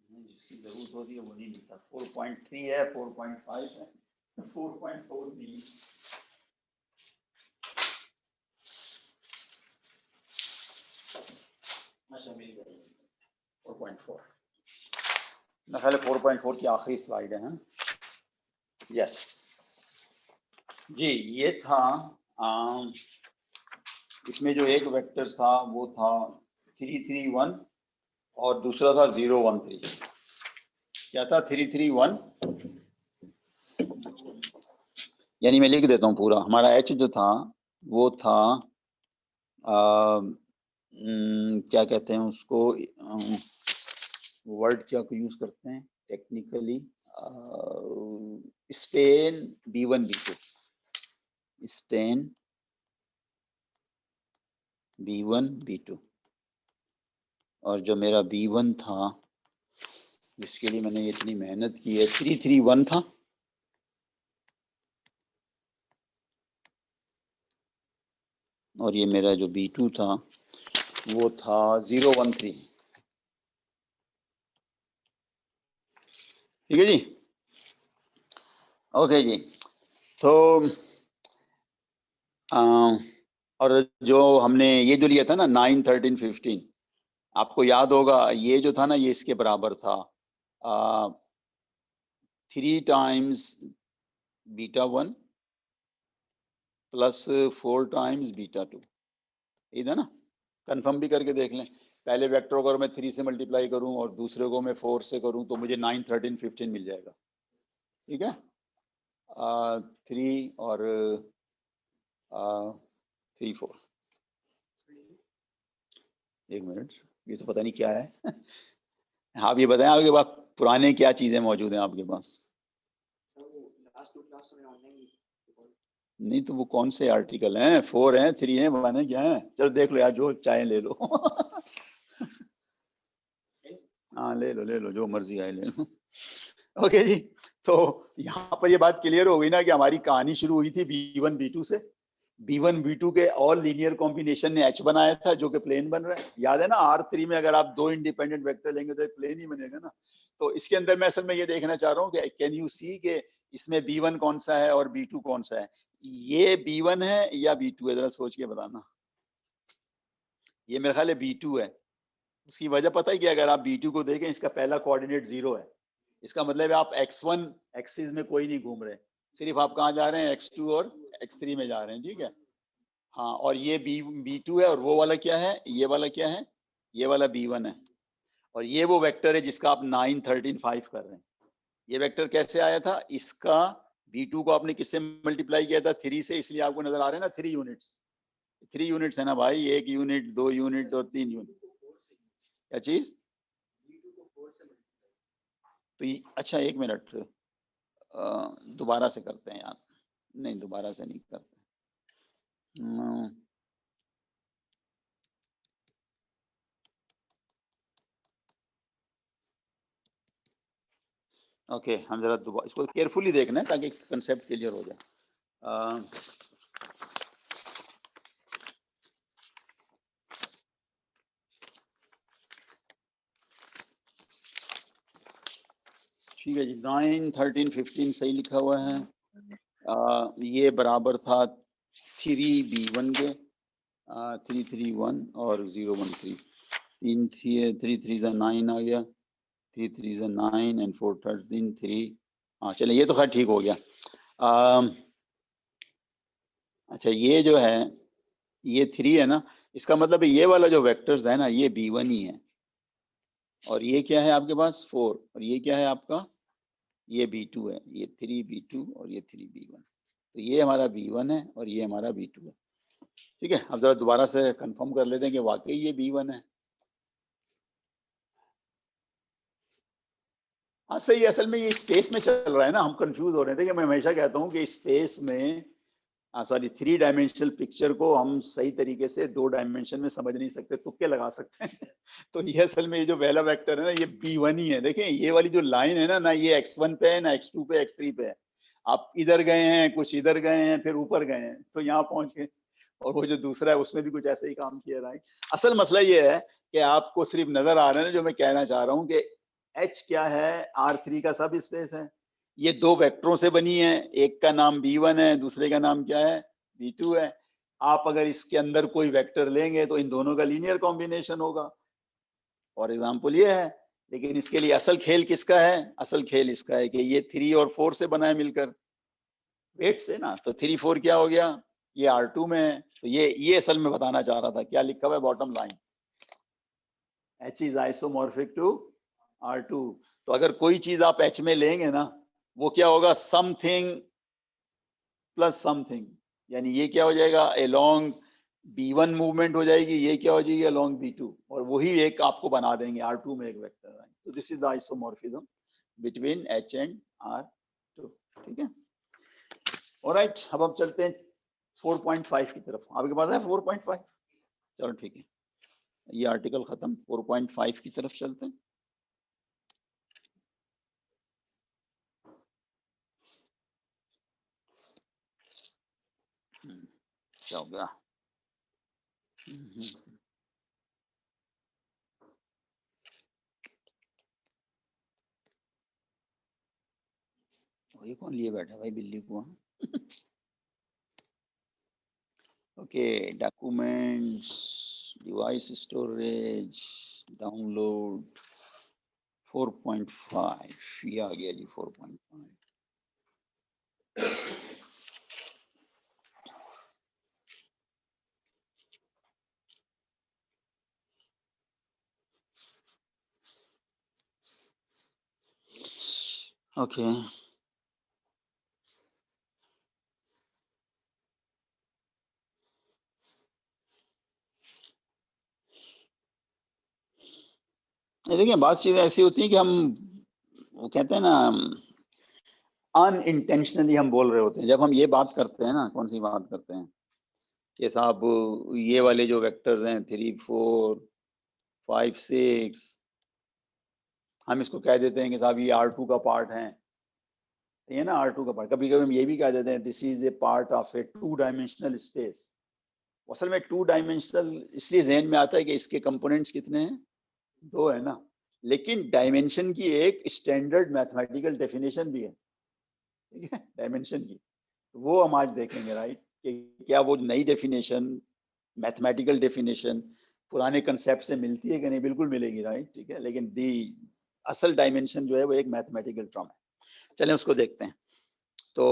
जिसकी जरूरत होती है वो नहीं मिलता। 4.3 है, 4.5 है, 4.4 नहीं। अच्छा, मिल गया 4.4, मैं ख्याल 4.4 की आखिरी स्लाइड है। यस जी, ये था, इसमें जो एक वेक्टर था वो था 331 और दूसरा था 013। क्या था 331, यानी मैं लिख देता हूँ पूरा, हमारा H जो था वो था क्या कहते हैं उसको, वर्ड क्या को यूज करते हैं technically, Spain B1 B2, Spain B1 B2, और जो मेरा B1 था जिसके लिए मैंने इतनी मेहनत की है 331 था, और ये मेरा जो B2 था वो था 013। ठीक है जी, ओके जी। तो और जो हमने ये जो लिया था ना 9, 13, 15, आपको याद होगा ये जो था ना ये इसके बराबर था 3 टाइम्स β1 प्लस 4 टाइम्स β2, इधर ना कंफर्म भी करके देख लें। पहले वेक्टर को अगर मैं 3 से मल्टीप्लाई करूं और दूसरे को मैं 4 से करूं तो मुझे 9, 13, 15 मिल जाएगा। ठीक है, 3 और 3, 4। एक मिनट, ये तो पता नहीं क्या है। आप ये बताएं आपके पास पुराने क्या चीजें मौजूद हैं आपके पास? नहीं तो वो कौन से आर्टिकल हैं? 4 हैं, 3 हैं, 1 है, क्या है? चलो देख लो यार, जो चाहे ले लो। हाँ ले लो जो मर्जी आए ले लो। ओके जी, तो यहाँ पर ये बात क्लियर हो गई ना कि हमारी कहानी शुरू हुई थी B1 B2 से। B1 B2 के ऑल लीनियर कॉम्बिनेशन ने H बनाया था जो कि प्लेन बन रहा है। याद है ना, R3 में अगर आप 2 इंडिपेंडेंट वेक्टर लेंगे तो एक प्लेन ही बनेगा ना। तो इसके अंदर मैं असल में ये देखना चाह रहा हूँ कि कैन यू सी के इसमें B1 कौन सा है और B2 कौन सा है। ये B1 है या B2 है, जरा सोच के बताना। ये मेरा ख्याल है B2 है। उसकी वजह पता है कि अगर आप B2 को देखें, इसका पहला कोऑर्डिनेट 0 है। इसका मतलब है आप x1 एक्सिस में कोई नहीं घूम रहे, सिर्फ आप कहाँ जा रहे हैं, x2 और x3 में जा रहे हैं। ठीक है, हाँ, और ये B2 है और वो वाला क्या है, ये वाला क्या है, ये वाला B1 है। और ये वो वेक्टर है जिसका आप 9, 13, 5 कर रहे हैं। ये वेक्टर कैसे आया था, इसका B2 को आपने किससे मल्टीप्लाई किया था, 3 से, इसलिए आपको नजर आ रहे हैं ना 3 यूनिट्स। 3 यूनिट्स है ना भाई, 1 यूनिट, 2 यूनिट और 3 यूनिट। क्या चीज? तो अच्छा एक मिनट, दोबारा से करते हैं यार। नहीं दोबारा से नहीं करते। ओके, हम जरा दोबारा इसको केयरफुली देखना है ताकि कंसेप्ट क्लियर हो जाए। ठीक है जी, 9, 13, 15 सही लिखा हुआ है। ये बराबर था 3B1 के, 3, 3, 1 और 0, 1, 3। 3, 3 जा 9 आ गया, 3, 3 जा 9 एंड 4, 13, 3। हाँ चले, ये तो खैर ठीक हो गया। अच्छा ये जो है ये 3 है ना, इसका मतलब ये वाला जो वेक्टर्स है ना ये B1 ही है। और ये क्या है आपके पास 4, और ये क्या है आपका, ये B2 है। ये 3B2 और ये 3B1। तो ये हमारा B1 है और ये हमारा B2 है। ठीक है, अब जरा दोबारा से कंफर्म कर लेते हैं कि वाकई ये B1 है। हाँ सही है, असल में ये स्पेस में चल रहा है ना, हम कंफ्यूज हो रहे थे कि मैं हमेशा कहता हूँ कि स्पेस में सॉरी 3 डायमेंशनल पिक्चर को हम सही तरीके से 2 डायमेंशन में समझ नहीं सकते, तुक्के लगा सकते हैं। तो ये असल में ये जो पहला वेक्टर है ना ये B1 ही है। देखें ये वाली जो लाइन है ना ये x1 पे है, ना x2 पे, x3 पे है। आप इधर गए हैं, कुछ इधर गए हैं, फिर ऊपर गए हैं, तो यहाँ पहुंच गए। और वो जो दूसरा है उसमें भी कुछ ऐसा ही काम किया रहा है। असल मसला ये है कि आपको सिर्फ नजर आ रहा है ना जो मैं कहना चाह रहा हूँ कि H क्या है, R3 का सब स्पेस है। ये 2 वेक्टरों से बनी है, एक का नाम B1 है, दूसरे का नाम क्या है, B2 है। आप अगर इसके अंदर कोई वेक्टर लेंगे तो इन दोनों का लीनियर कॉम्बिनेशन होगा। और एग्जाम्पल ये है, लेकिन इसके लिए असल खेल किसका है, असल खेल इसका है कि ये 3 और 4 से बना है मिलकर, वेट से ना। तो 3, 4 क्या हो गया, ये R2 में है। तो ये असल में बताना चाह रहा था, क्या लिखा हुआ है bottom line, H is isomorphic to R2। तो अगर कोई चीज आप H में लेंगे ना, वो क्या होगा, समथिंग प्लस समथिंग, यानी ये क्या हो जाएगा, अलोंग B1 मूवमेंट हो जाएगी, ये क्या हो जाएगी, अलोंग B2, और वही एक आपको बना देंगे R2 में एक वेक्टर। तो this is the isomorphism between H and R2। ठीक है, ऑलराइट, अब हम चलते हैं 4.5 की तरफ। आपके पास है 4.5? चलो ठीक है, ये आर्टिकल खत्म, 4.5 की तरफ चलते हैं। क्या हो गया, ये कौन लिए बैठा भाई बिल्ली को? Okay, documents, device storage, download 4.5, ये आ गया जी 4.5। ओके, देखिए बात चीजें ऐसी होती है कि हम, वो कहते हैं ना, अनइंटेंशनली हम बोल रहे होते हैं। जब हम ये बात करते हैं ना, कौन सी बात करते हैं कि साहब ये वाले जो वेक्टर्स हैं 3, 4, 5, 6, हम इसको कह देते हैं कि साहब ये R2 का पार्ट है, ये ना R2 का पार्ट। कभी कभी हम ये भी कह देते हैं this is a part of A 2 dimensional space. असल में 2 डायमेंशनल इसलिए जहन में आता है कि इसके कंपोनेंट्स कितने हैं, 2 है ना, लेकिन डायमेंशन की एक स्टैंडर्ड मैथमेटिकल डेफिनेशन भी है, ठीक है, डायमेंशन की। तो वो हम आज देखेंगे, राइट, कि क्या वो नई डेफिनेशन, मैथमेटिकल डेफिनेशन पुराने कंसेप्ट से मिलती है कि नहीं। बिल्कुल मिलेगी, राइट, ठीक है, लेकिन दी असल डायमेंशन जो है वो एक मैथमेटिकल टर्म है। चलें उसको देखते हैं। तो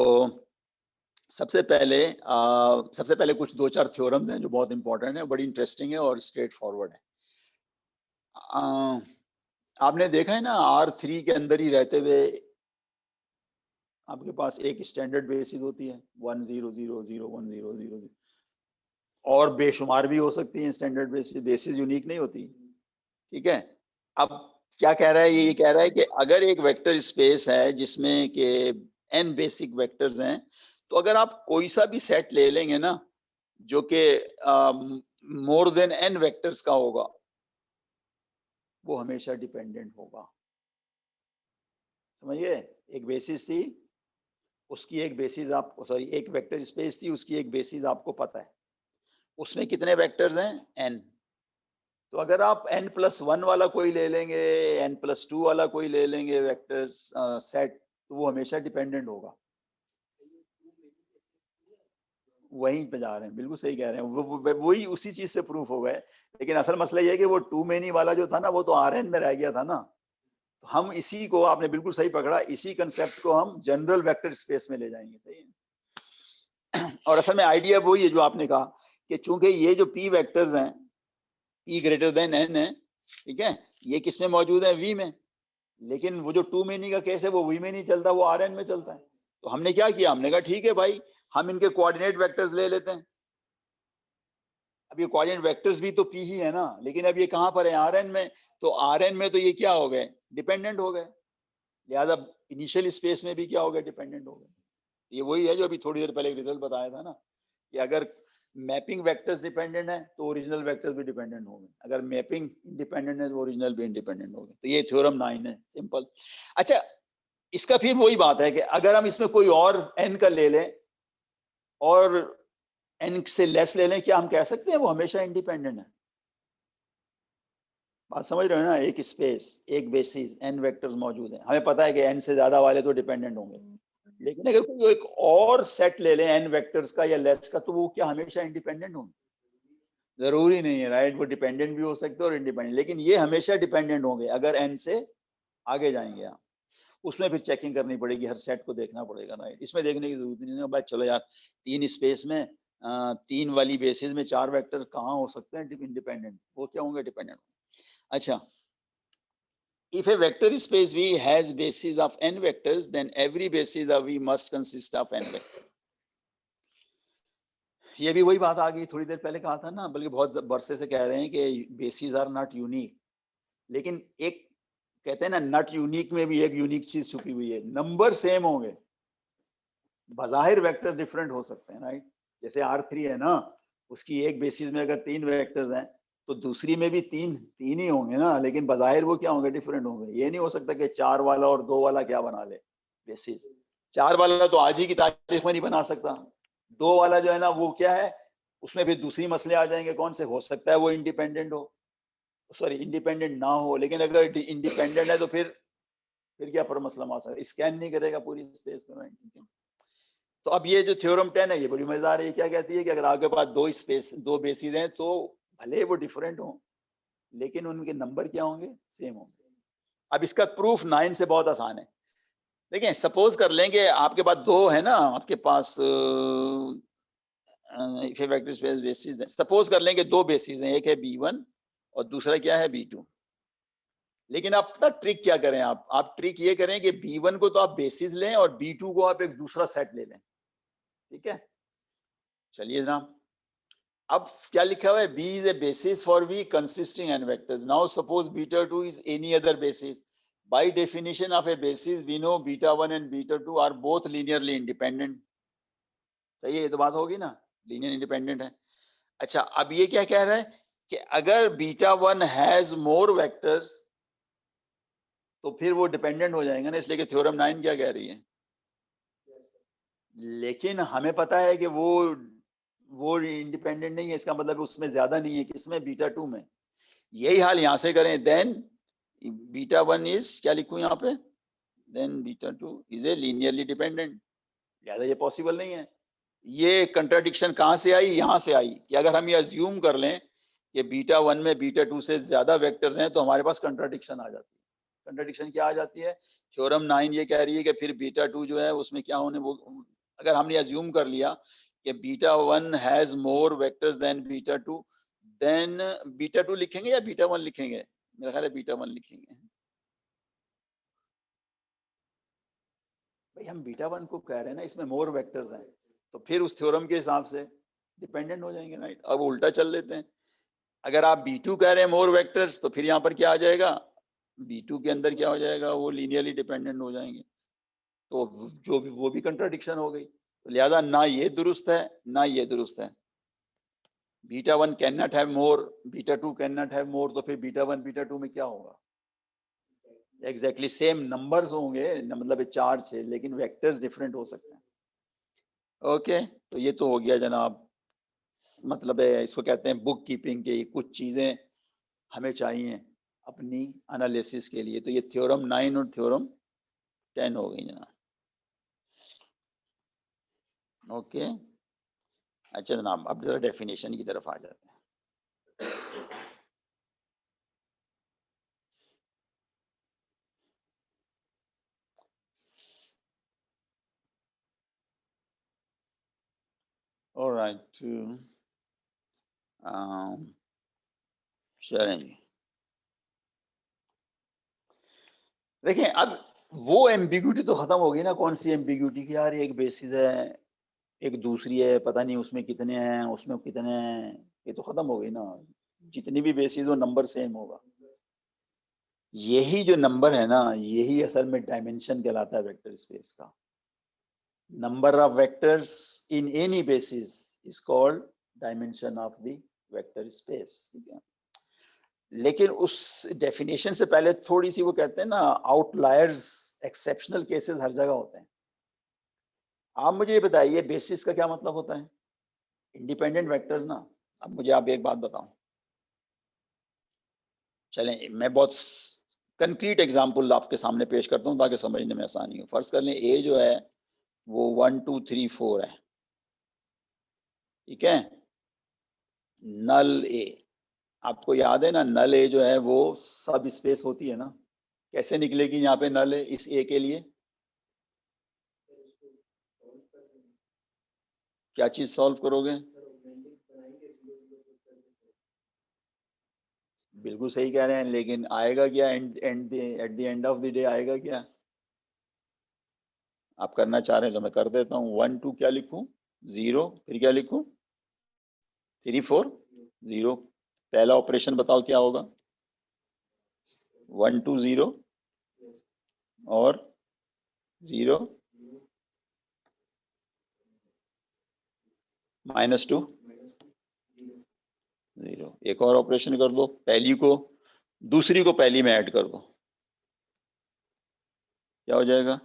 सबसे पहले कुछ 2-4 थ्योरम्स हैं जो बहुत इंपॉर्टेंट है, बड़ी इंटरेस्टिंग है और स्ट्रेट फॉरवर्ड है। आपने देखा है ना, R3 के अंदर ही रहते हुए आपके पास एक स्टैंडर्ड बेसिस होती है 1 0 0 0 1 0 0 0, और बेशुमार भी हो सकती है स्टैंडर्ड बेसिस यूनिक नहीं होती, ठीक है। अब क्या कह रहा है, ये कह रहा है कि अगर एक वेक्टर स्पेस है जिसमें के n बेसिक वेक्टर्स हैं, तो अगर आप कोई सा भी सेट ले लेंगे ना जो कि मोर देन n वेक्टर्स का होगा, वो हमेशा डिपेंडेंट होगा। समझिए, एक बेसिस थी, उसकी एक बेसिस आप, सॉरी, एक वेक्टर स्पेस थी, उसकी एक बेसिस आपको पता है, उसमें कितने वेक्टर्स हैं, n। तो अगर आप n+1 वाला कोई ले लेंगे, n+2 वाला कोई ले लेंगे वेक्टर्स सेट, तो वो हमेशा डिपेंडेंट होगा। वहीं पे जा रहे हैं, बिल्कुल सही कह रहे हैं, वही उसी चीज से प्रूफ हो गए। लेकिन असल मसला ये है कि वो टू मेनी वाला जो था ना, वो तो Rn में रह गया था ना। तो हम इसी को, आपने बिल्कुल सही पकड़ा, इसी कंसेप्ट को हम जनरल वेक्टर स्पेस में ले जाएंगे, सही है। और असल में आइडिया वही है जो आपने कहा कि चूंकि ये जो p वेक्टर्स हैं, p ग्रेटर देन n है, ठीक है, ये किस में मौजूद है, v में, लेकिन वो जो टू मेनी का केस है वो v में नहीं चलता, वो Rn में चलता है। तो हमने क्या किया, हमने कहा ठीक है भाई, हम इनके कोऑर्डिनेट वेक्टर्स ले लेते हैं। अब ये कोऑर्डिनेट वेक्टर्स भी तो p ही है ना, लेकिन अब ये कहां पर है, Rn में। तो Rn में तो ये क्या हो गए, डिपेंडेंट हो गए, लिहाजा इनिशियल स्पेस में भी क्या हो गए, डिपेंडेंट हो गए। ये वही है जो अभी थोड़ी देर पहले एक रिजल्ट बताया था ना, कि अगर मैपिंग वेक्टर्स डिपेंडेंट है तो ओरिजिनल वेक्टर्स भी डिपेंडेंट होंगे, अगर मैपिंग इंडिपेंडेंट है तो ओरिजिनल भी इंडिपेंडेंट होंगे। तो ये थ्योरम 9 है, सिंपल। अच्छा, इसका फिर वही बात है कि अगर हम इसमें कोई और n का ले लें और n से लेस ले लें, क्या हम कह सकते हैं वो हमेशा इंडिपेंडेंट है? बात समझ रहे हो ना, एक स्पेस, एक बेसिस, n वेक्टर्स मौजूद हैं, हमें पता है कि n से ज्यादा वाले तो डिपेंडेंट होंगे, लेकिन अगर कोई एक और सेट ले लें n वेक्टर्स का या लेस का, तो वो क्या हमेशा इंडिपेंडेंट होंगे? जरूरी नहीं है, राइट, वो डिपेंडेंट भी हो सकते हैं और इंडिपेंडेंट, लेकिन ये हमेशा डिपेंडेंट होंगे अगर n से आगे जाएंगे आप। उसमें फिर चेकिंग करनी पड़ेगी, हर सेट को देखना पड़ेगा, राइट। इसमें देखने की जरूरत नहीं है भाई, चलो यार, 3 स्पेस में 3 वाली बेसिस में 4 वेक्टर कहाँ हो सकते हैं इंडिपेंडेंट, वो क्या होंगे, डिपेंडेंट। अच्छा, if a vector space V has basis of n vectors, then every basis of V must consist of n vectors. ये भी वही बात आ गई, थोड़ी देर पहले कहा था ना, बल्कि बहुत बरसे से कह रहे हैं कि बेसिस आर नॉट यूनिक, लेकिन एक कहते हैं ना, नट यूनिक में भी एक यूनिक चीज छुपी हुई है, नंबर सेम होंगे, बजाहिर वेक्टर डिफरेंट हो सकते हैं, राइट। जैसे R3 है ना, उसकी एक बेसिस में अगर 3 वेक्टर्स हैं, तो दूसरी में भी तीन ही होंगे ना, लेकिन बजाहिर वो क्या होंगे, डिफरेंट होंगे। ये नहीं हो सकता कि 4 वाला और 2 वाला क्या बना ले बेसिस। 4 वाला तो आज ही की तारीख में नहीं बना सकता, 2 वाला जो है ना वो क्या है, उसमें फिर दूसरी मसले आ जाएंगे, कौन से, हो सकता है वो इंडिपेंडेंट हो, सॉरी इंडिपेंडेंट ना हो, लेकिन अगर इंडिपेंडेंट है तो फिर फिर क्या प्रॉब्लम आ सकता है, स्कैन नहीं करेगा पूरी स्पेस को, राइट। ठीक है, तो अब ये जो थ्योरम 10 है ये बड़ी मजेदार है। क्या कहती है कि अगर आपके पास दो बेसिस हैं तो भले वो डिफरेंट हो लेकिन उनके नंबर क्या होंगे, सेम होंगे। अब इसका प्रूफ 9 से बहुत आसान है। देखिए सपोज कर लेंगे आपके पास दो है ना, आपके पास वेक्टर स्पेस बेसिस है। सपोज कर लेंगे दो बेसिस हैं, एक है B1 और दूसरा क्या है B2। लेकिन आप पता ट्रिक क्या करें, आप ट्रिक ये करें कि B1 को तो आप बेसिस लें और B2 को आप एक दूसरा सेट ले लें। ठीक है, चलिए जनाब, अब क्या लिखा हुआ है, B is a basis for V consisting n vectors. Now suppose beta 2 is any other basis. By definition of a basis, we know beta 1 and beta 2 are both linearly independent. सही है, ये तो बात होगी ना, लीनियर इंडिपेंडेंट है। अच्छा, अब ये क्या कह रहा है कि अगर बीटा 1 हैज मोर वेक्टर्स तो फिर वो डिपेंडेंट हो जाएंगे ना, इसलिए कि थ्योरम 9 क्या कह रही है। लेकिन हमें पता है कि वो इंडिपेंडेंट नहीं है, इसका मतलब उसमें ज्यादा नहीं है, किसमें, बीटा 2 में। यही हाल यहां से करें, देन बीटा 1 इज, क्या लिखूं यहाँ पे, then beta 2 is a linearly dependent. लिहाजा ये पॉसिबल नहीं है। ये कंट्राडिक्शन कहां से आई, यहां से आई कि अगर हम ये अज्यूम कर लें कि बीटा 1 में बीटा 2 से ज्यादा वेक्टर्स हैं तो हमारे पास कंट्राडिक्शन आ जाती है। कंट्राडिक्शन क्या आ जाती है, थ्योरम 9 ये कह रही है कि फिर बीटा 2 जो है उसमें क्या होने, वो अगर हमने अज्यूम कर लिया कि beta 1 has more vectors than beta 2, then beta 2 लिखेंगे या बीटा 1 लिखेंगे, मेरा ख्याल है बीटा 1 लिखेंगे। भाई हम बीटा 1 को कह रहे हैं ना, इसमें मोर वेक्टर्स हैं, तो फिर उस थ्योरम के हिसाब से डिपेंडेंट हो जाएंगे, राइट। अब उल्टा चल लेते हैं, अगर आप B2 कह रहे हैं मोर वेक्टर्स तो फिर यहाँ पर क्या आ जाएगा, B2 के अंदर क्या हो जाएगा, वो लीनियरली डिपेंडेंट हो जाएंगे, तो जो भी वो भी कंट्राडिक्शन हो गई। तो लिहाजा ना ये दुरुस्त है ना ये दुरुस्त है। Beta 1 can not have more, beta 2 can not have more, तो फिर बीटा 1 बीटा 2 में क्या होगा, एग्जैक्टली सेम नंबर्स होंगे, मतलब 4 6, लेकिन वेक्टर्स डिफरेंट हो सकते हैं। ओके, तो ये तो हो गया जनाब, मतलब है इसको कहते हैं बुक कीपिंग के कुछ चीजें हमें चाहिए अपनी एनालिसिस के लिए। तो ये थ्योरम 9 और थ्योरम 10 हो गई जनाब। ओके, अच्छा जनाब, अब जरा डेफिनेशन की तरफ आ जाते हैं। ऑलराइट, चलें जी, देखिए अब वो एम्बिग्यूटी तो खत्म हो गई ना। कौन सी एम्बिग्यूटी की, यार एक बेसिस है एक दूसरी है, पता नहीं उसमें कितने हैं उसमें कितने हैं, ये तो खत्म हो गई ना। जितनी भी बेसिस हो नंबर सेम होगा। यही जो नंबर है ना, यही असल में डायमेंशन कहलाता है वेक्टर स्पेस का। Number of vectors in any basis is called dimension of the vector space. ठीक है, लेकिन उस डेफिनेशन से पहले थोड़ी सी वो कहते हैं ना, आउटलायर्स, एक्सेप्शनल केसेस हर जगह होते हैं। आप मुझे ये बताइए बेसिस का क्या मतलब होता है, इंडिपेंडेंट वेक्टर्स ना। अब मुझे आप एक बात बताओ, चलें मैं बहुत कंक्रीट एग्जांपल आपके सामने पेश करता हूं ताकि समझने में आसानी हो। फर्ज कर लें ए जो है वो 1 2 3 4 है, ठीक है, नल ए। आपको याद है ना, नल ए जो है वो सब स्पेस होती है ना। कैसे निकलेगी यहाँ पे नल ए इस ए के लिए, क्या चीज सॉल्व करोगे, बिल्कुल सही कह रहे हैं, लेकिन आएगा क्या at the end of the day आएगा क्या। आप करना चाह रहे हैं तो मैं कर देता हूँ। 1 2 क्या लिखूं, 0, फिर क्या लिखूं, 3 4 0। पहला ऑपरेशन बताओ क्या होगा, 1 2 0 और 0 -2 0। एक और ऑपरेशन कर दो, पहली को दूसरी को पहली में ऐड कर दो, क्या हो जाएगा,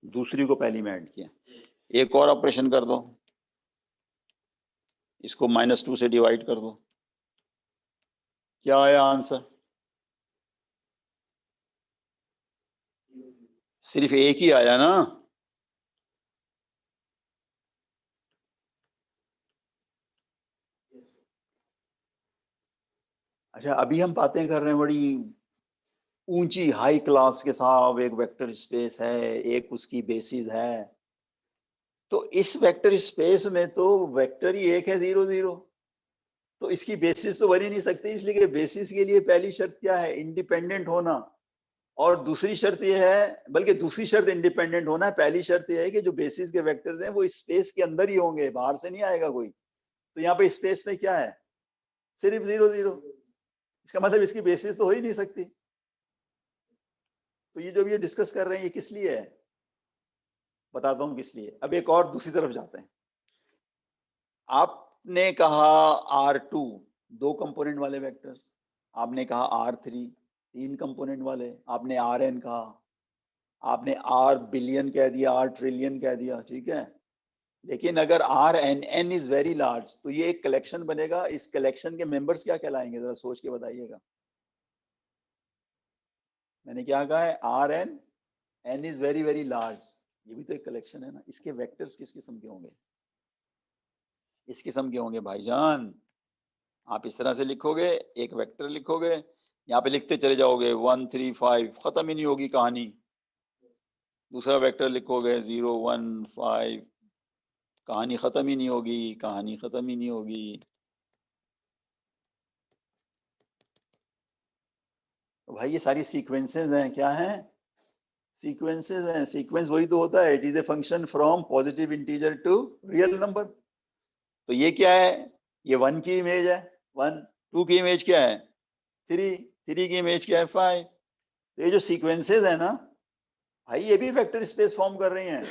दूसरी को पहली में ऐड किया। एक और ऑपरेशन कर दो, इसको -2 से डिवाइड कर दो, क्या आया आंसर, सिर्फ एक ही आया ना। अच्छा, अभी हम बातें कर रहे हैं बड़ी ऊंची हाई क्लास के साथ, एक वेक्टर स्पेस है, एक उसकी बेसिस है। तो इस वेक्टर स्पेस में तो वेक्टर ही एक है, 0 0। तो इसकी बेसिस तो बन ही नहीं सकती, इसलिए कि बेसिस के लिए पहली शर्त क्या है? इंडिपेंडेंट होना। और दूसरी शर्त ये है, बल्कि दूसरी शर्त इंडिपेंडेंट होना है, पहली शर्त ये है कि जो बेसिस के वेक्टर्स हैं वो स्पेस के अंदर ही होंगे, बाहर से नहीं आएगा कोई। तो यहाँ पे स्पेस में क्या है? सिर्फ 0 0। इसका मतलब इसकी बेसिस तो हो ही नहीं सकती। तो ये जो भी ये डिस्कस कर रहे हैं, ये किस लिए है? बताता हूं किस लिए। अब एक और दूसरी तरफ जाते हैं। आपने कहा R2 2 कंपोनेंट वाले वेक्टर्स, आपने कहा R3 3 कंपोनेंट वाले, आपने Rn कहा, आपने R बिलियन कह दिया, R ट्रिलियन कह दिया, ठीक है। लेकिन अगर Rn इज वेरी लार्ज तो ये एक कलेक्शन बनेगा। इस कलेक्शन के मेंबर्स क्या कहलाएंगे, जरा सोच के बताइएगा। मैंने क्या कहा है? Rn n is very very large, ये भी तो एक कलेक्शन है ना। इसके वेक्टर्स किस किस्म के होंगे? इस किस्म के होंगे भाईजान। आप इस तरह से लिखोगे, एक वेक्टर लिखोगे, यहाँ पे लिखते चले जाओगे 1 3 5, खत्म ही नहीं होगी कहानी। दूसरा वेक्टर लिखोगे 0 1 5, कहानी खत्म ही नहीं होगी, कहानी खत्म ही नहीं होगी। तो भाई ये सारी सीक्वेंसेस हैं, क्या हैं? सीक्वेंसेस हैं। सीक्वेंस वही तो होता है, it is a function from positive integer to real number. तो ये क्या है? ये 1 की इमेज है 1, 2 की इमेज क्या है 3, 3 की इमेज क्या है 5। तो ये जो सीक्वेंसेस है ना भाई, ये भी वेक्टर स्पेस फॉर्म कर रही हैं।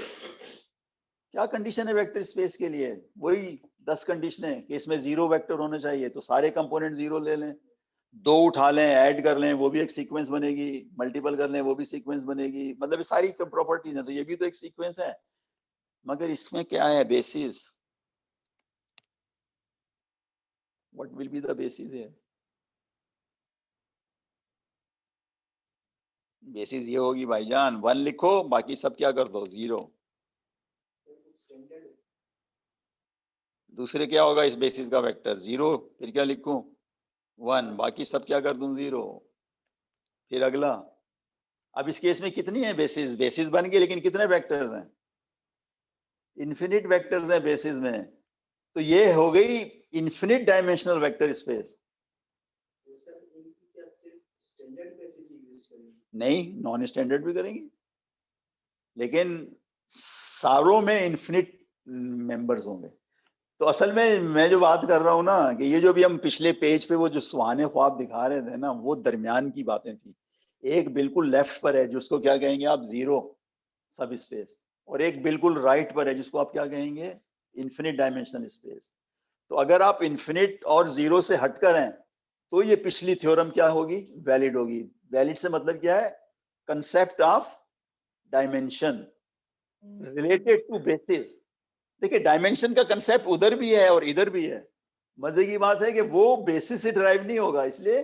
क्या कंडीशन है वेक्टर स्पेस के लिए? वही 10 कंडीशन है कि इसमें 0 वेक्टर होना चाहिए, तो सारे कंपोनेंट 0 ले लें, 2 उठा लें, ऐड कर लें, वो भी एक सीक्वेंस बनेगी, मल्टीपल कर लें, वो भी सीक्वेंस बनेगी। मतलब ये सारी प्रॉपर्टीज है, तो ये भी तो एक सीक्वेंस है। मगर इसमें क्या है basis? What will be the basis है? बेसिस ये होगी भाईजान, 1 लिखो, बाकी सब क्या कर दो 0। दूसरे क्या होगा इस बेसिस का वेक्टर? 0, फिर क्या लिखूं 1, बाकी सब क्या कर दूं 0। फिर अगला। अब इस केस में कितनी है बेसिस? बेसिस बन गई, लेकिन कितने वेक्टर्स हैं? इन्फिनिट वेक्टर्स हैं बेसिस में। तो ये हो गई इन्फिनिट डायमेंशनल वेक्टर स्पेस। नहीं, नॉन स्टैंडर्ड भी करेंगे, लेकिन सारों में इन्फिनिट मेंबर्स होंगे। तो असल में मैं जो बात कर रहा हूं ना, कि ये जो भी हम पिछले पेज पे वो जो सुहाने ख्वाब दिखा रहे थे ना, वो दरमियान की बातें थी। एक बिल्कुल लेफ्ट पर है जिसको क्या कहेंगे आप? 0 सब स्पेस। और एक बिल्कुल राइट पर है जिसको आप क्या कहेंगे? Infinite dimensional space. तो अगर आप इन्फिनिट और 0 से हटकर हैं तो ये पिछली थ्योरम क्या होगी? वैलिड होगी। वैलिड से मतलब क्या है? Concept of dimension related to basis. देखिए, डायमेंशन का कंसेप्ट उधर भी है और इधर भी है। मजे की बात है कि वो बेसिस से ड्राइव नहीं होगा, इसलिए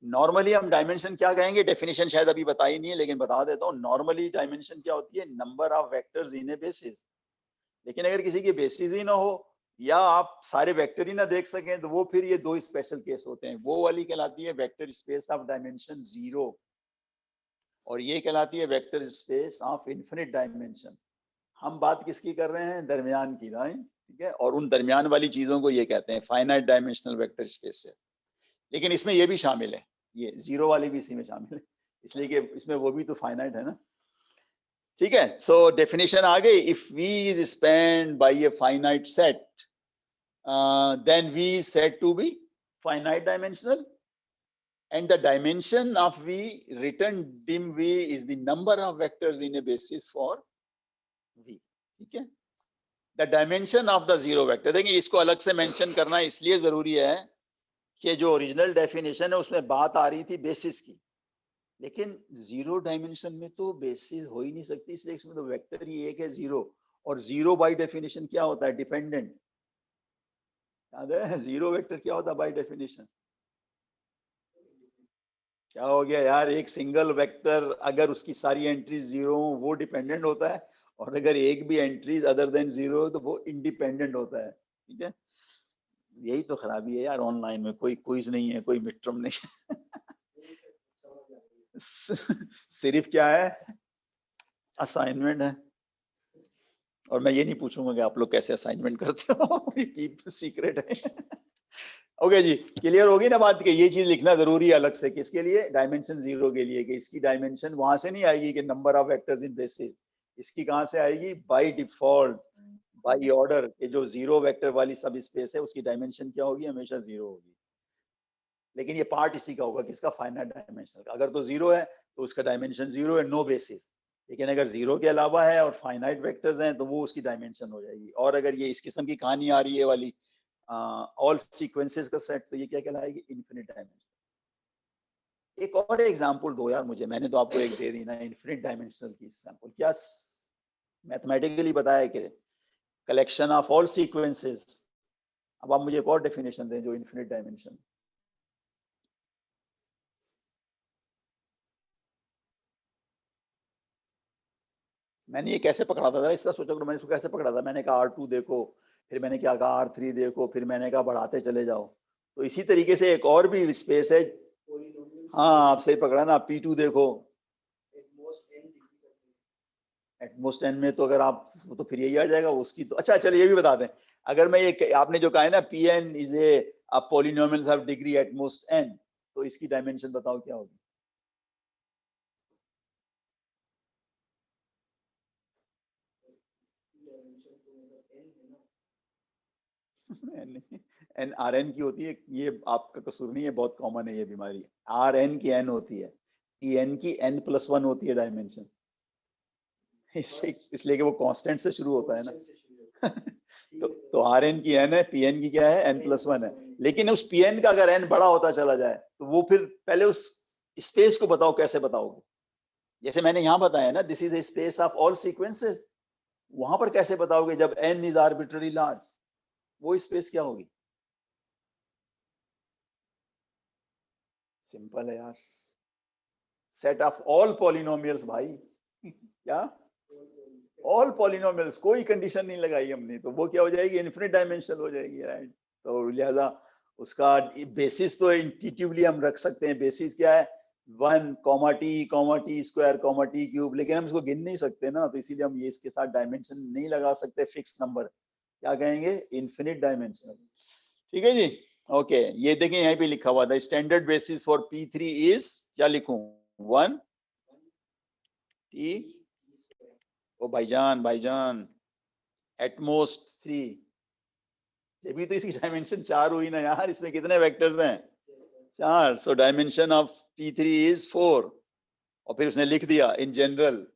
नॉर्मली हम डायमेंशन क्या कहेंगे? डेफिनेशन शायद अभी बताई नहीं है, लेकिन बता देता हूँ। नॉर्मली डायमेंशन क्या होती है? Number of vectors in A basis. लेकिन अगर किसी की बेसिस ही ना हो, या आप सारे वेक्टर ही ना देख सकें, तो वो फिर ये 2 स्पेशल केस होते हैं। वो वाली कहलाती है वेक्टर स्पेस ऑफ डायमेंशन 0, और ये कहलाती है vector space of infinite dimension. हम बात किसकी कर रहे हैं? दरमियान की, राइट? ठीक है। और उन दरमियान वाली चीजों को ये कहते हैं फाइनाइट डायमेंशनल वेक्टर स्पेस से। लेकिन इसमें ये भी शामिल है, ये 0 वाली भी इसी में शामिल है, इसलिए कि इसमें वो भी तो फाइनाइट है ना। ठीक है। सो डेफिनेशन आ गई। If V is spanned by a finite set, then V is said to be finite dimensional, and the dimension of V, written dim V, is the number of vectors in a basis for V. ठीक है। The dimension of the 0 vector, देखिए इसको अलग से mention करना इसलिए जरूरी है कि जो ओरिजिनल डेफिनेशन है उसमें बात आ रही थी बेसिस की, लेकिन 0 डायमेंशन में तो बेसिस हो ही नहीं सकती, इसलिए इसमें तो वेक्टर ही एक है 0। और 0 बाय डेफिनेशन क्या होता है? डिपेंडेंट। याद है 0 वेक्टर क्या होता है बाय डेफिनेशन? क्या हो गया यार, एक सिंगल वेक्टर अगर उसकी सारी एंट्रीज जीरो हो वो डिपेंडेंट होता है, और अगर एक भी एंट्रीज अदर देन जीरो हो तो वो इंडिपेंडेंट होता है। ठीक है, यही तो खराबी है यार ऑनलाइन में, कोई क्विज नहीं है, कोई मिड टर्म नहीं है। सिर्फ क्या है, असाइनमेंट है। और मैं ये नहीं पूछूंगा कि आप लोग कैसे असाइनमेंट करते हो, कीप सीक्रेट है। ओके जी, क्लियर होगी ना बात कि ये चीज लिखना जरूरी है अलग से, किसके लिए, डायमेंशन जीरो के लिए, कि इसकी डायमेंशन वहां से नहीं आएगी कि number of vectors in basis, इसकी कहां से आएगी, बाय डिफॉल्ट, बाय ऑर्डर, कि जो जीरो वेक्टर वाली सब स्पेस है उसकी डायमेंशन क्या होगी, हमेशा जीरो होगी। लेकिन ये पार्ट इसी का होगा, किसका, फाइनाइट डायमेंशन का। अगर तो जीरो है तो उसका डायमेंशन जीरो है, नो बेसिस। लेकिन अगर जीरो के अलावा है और फाइनाइट वेक्टर्स हैं तो वो उसकी डायमेंशन हो जाएगी। और अगर ये इस किस्म की कहानी आ रही है वाली ऑल सीक्वेंसेस का सेट, तो ये क्या कहलाएगी, इन्फिनिट डायमेंशन। एक और एग्जांपल दो यार मुझे, मैंने तो आपको एक दे दी ना इन्फिनिट डायमेंशनल की एग्जांपल, क्या मैथमेटिकली बताया कि कलेक्शन ऑफ ऑल सीक्वेंसेस। अब आप मुझे एक और डेफिनेशन दें जो इन्फिनिट डायमेंशन। मैंने ये कैसे पकड़ा था, इस तरह सोचा करो, मैंने इसको कैसे पकड़ा था, मैंने कहा R2 देखो, फिर मैंने क्या कहा R3 देखो, फिर मैंने कहा बढ़ाते चले जाओ। तो इसी तरीके से एक और भी स्पेस है। हाँ आप सही पकड़ा ना, P2 देखो, एटमोस्ट एन में, तो अगर आप तो फिर यही आ जाएगा उसकी तो। अच्छा चलिए ये भी बता दें, अगर मैं ये आपने जो कहा है ना Pn is a polynomial of degree at most n, तो इसकी डायमेंशन बताओ क्या होगी। एन आर एन की होती है, ये आपका कसूर नहीं है, बहुत कॉमन है ये बीमारी। आर एन की एन होती है, पी एन की एन प्लस वन होती है डायमेंशन। इसलिए कि वो कांस्टेंट से शुरू होता है ना। तो आर एन की एन है, पी एन की क्या है, एन प्लस वन है। लेकिन उस पी एन का अगर एन बड़ा होता चला जाए तो वो फिर पहले उस स्पेस को बताओ, कैसे बताओगे। जैसे मैंने यहां बताया ना, this is a space of all sequences, वहां पर कैसे बताओगे जब एन इज आर्बिट्ररी लार्ज, वो स्पेस क्या होगी। सिंपल है यार, सेट ऑफ ऑल पॉलिनोमियल्स भाई। क्या, ऑल पॉलिनोमियल्स, कोई कंडीशन नहीं लगाई हमने, तो वो क्या हो जाएगी, इन्फिनिट डायमेंशनल हो जाएगी, राइट। तो लिहाजा उसका बेसिस तो इंट्यूटिवली हम रख सकते हैं, बेसिस क्या है, 1 टी स्क्वायर टी क्यूब, लेकिन हम इसको गिन नहीं सकते ना, तो इसीलिए हम ये इसके साथ डायमेंशन नहीं लगा सकते, फिक्स नंबर, क्या कहेंगे, इन्फिनिट डायमेंशनल। ठीक है जी, ओके। ये देखें यहीं पे लिखा हुआ था, standard basis for P3 is, क्या लिखूं, 1 टी, ओ भाईजान भाईजान, एटमोस्ट 3, ये भी तो इसकी डायमेंशन 4 हुई ना यार, इसमें कितने वेक्टर्स हैं, 4, so dimension of P3 is 4। और फिर उसने लिख दिया in general,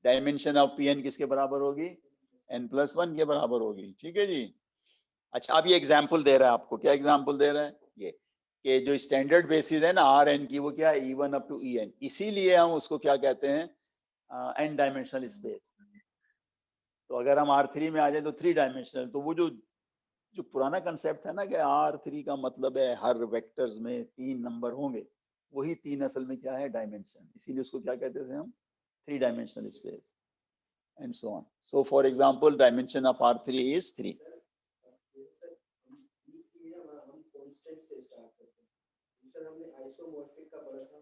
dimension of Pn किसके बराबर होगी, n+1 के बराबर होगी। ठीक है जी। अच्छा अब ये एग्जाम्पल दे रहा है आपको, क्या एग्जाम्पल दे रहा है, ये कि जो स्टैंडर्ड बेसिस है ना आर एन की, वो क्या है, E1 अप टू En, इसीलिए हम उसको क्या कहते हैं, एन डायमेंशनल स्पेस। तो अगर हम R3 में आ जाए तो 3 डायमेंशनल, तो वो जो जो पुराना कंसेप्ट है ना कि R3 का मतलब है हर वेक्टर्स में 3 नंबर होंगे, वही 3 असल में क्या है, डायमेंशन, इसीलिए उसको क्या कहते थे हम, 3 dimensional space and so on. So for example dimension of R3 is 3। हमने आइसोमॉर्फिक का पढ़ा था,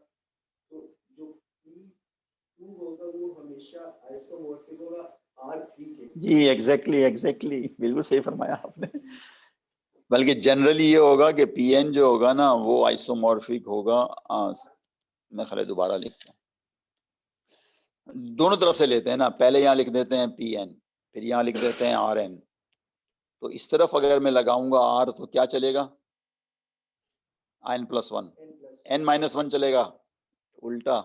तो जो P2 होगा वो हमेशा आइसोमॉर्फिक होगा R3 के। जी एग्जैक्टली बिल्कुल सही फरमाया आपने। बल्कि जनरली ये होगा कि Pn जो होगा ना वो आइसोमॉर्फिक होगा, मैं खाली दोबारा लिखता हूँ, दोनों तरफ से लेते हैं ना, पहले यहाँ लिख देते हैं Pn, फिर यहाँ लिख देते हैं Rn। तो इस तरफ अगर मैं लगाऊंगा R तो क्या चलेगा, n+1, n-1 चलेगा, उल्टा।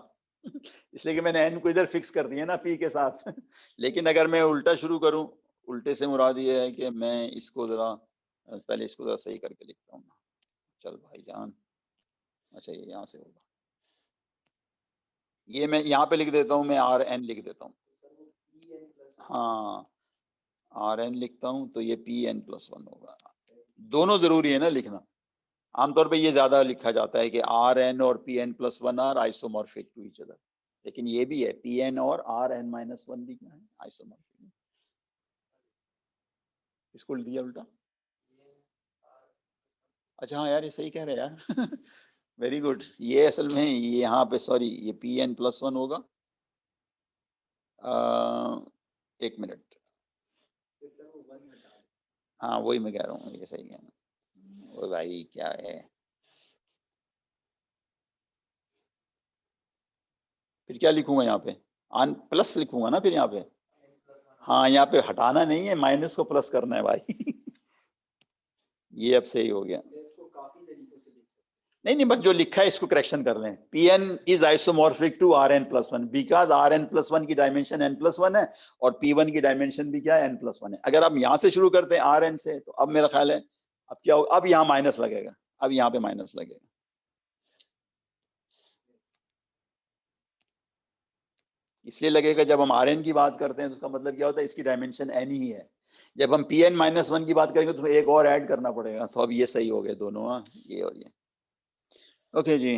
इसलिए कि मैंने n को इधर फिक्स कर दिया ना P के साथ। लेकिन अगर मैं उल्टा शुरू करूं, उल्टे से मुराद ये है कि मैं इसको जरा पहले इसको जरा सही करके लिखता हूँ, चल भाईजान। अच्छा ये यहाँ से होगा, ये मैं यहाँ पे लिख देता हूँ, मैं Rn लिख देता हूँ, हाँ Rn लिखता हूँ, तो ये Pn+1 होगा। दोनों जरूरी है ना लिखना, आमतौर पे ये ज्यादा लिखा जाता है कि Rn और Pn+1 are isomorphic to each other, लेकिन ये भी है Pn और Rn-1 भी क्या है, आइसोमॉर्फिक। इसको दिया उल्टा। अच्छा हाँ यार, ये सही कह रहे हैं यार। Very good. ये असल में ये यहाँ पे सॉरी, ये Pn+1 होगा। एक मिनट, हाँ वही मैं कह रहा हूँ, ये सही कहना। ओ भाई क्या है, फिर क्या लिखूंगा यहाँ पे, आन प्लस लिखूंगा ना फिर यहाँ पे। हाँ यहाँ पे हटाना नहीं है, माइनस को प्लस करना है भाई। ये अब सही हो गया। नहीं नहीं, बस जो लिखा है इसको करेक्शन कर लें। Pn is isomorphic to Rn+1 because Rn+1 की डायमेंशन n+1 है और P1 की डायमेंशन भी क्या है, n+1 है। अगर आप यहां से शुरू करते हैं Rn से, तो अब मेरा ख्याल है अब क्या होगा, अब यहाँ माइनस लगेगा, अब यहाँ पे माइनस लगेगा। इसलिए लगेगा जब हम Rn की बात करते हैं तो उसका मतलब क्या होता है, इसकी डायमेंशन n ही है। जब हम Pn-1 की बात करेंगे तो एक और ऐड करना पड़ेगा। तो अब ये सही हो गए दोनों, हाँ ये और ये। ओके जी,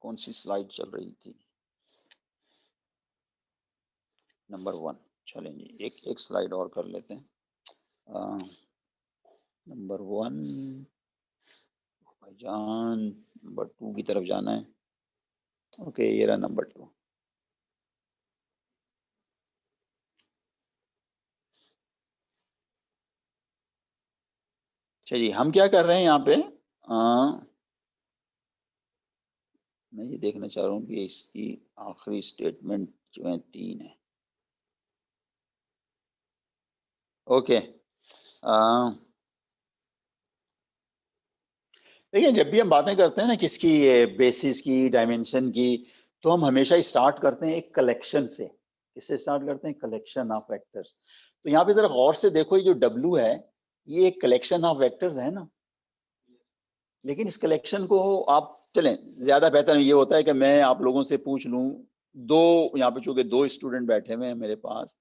कौन सी स्लाइड चल रही थी, नंबर 1। चलें जी, एक स्लाइड और कर लेते हैं। नंबर 1 भाईजान, नंबर 2 की तरफ जाना है। ओके ये रहा नंबर 2। चलिए हम क्या कर रहे हैं यहाँ पे, मैं ये देखना चाह रहा हूँ कि इसकी आखिरी स्टेटमेंट जो है 3 है। ओके देखिए, जब भी हम बातें करते हैं ना किसकी, बेसिस की, डायमेंशन की, तो हम हमेशा स्टार्ट करते हैं एक कलेक्शन से। किससे स्टार्ट करते हैं, कलेक्शन ऑफ वेक्टर्स। तो यहाँ पे जरा गौर से देखो, ये जो W है ये एक कलेक्शन ऑफ वेक्टर्स है ना। लेकिन इस कलेक्शन को आप, चलें ज्यादा बेहतर ये होता है कि मैं आप लोगों से पूछ लूं, दो यहाँ पे चूंकि 2 स्टूडेंट बैठे हुए हैं मेरे पास,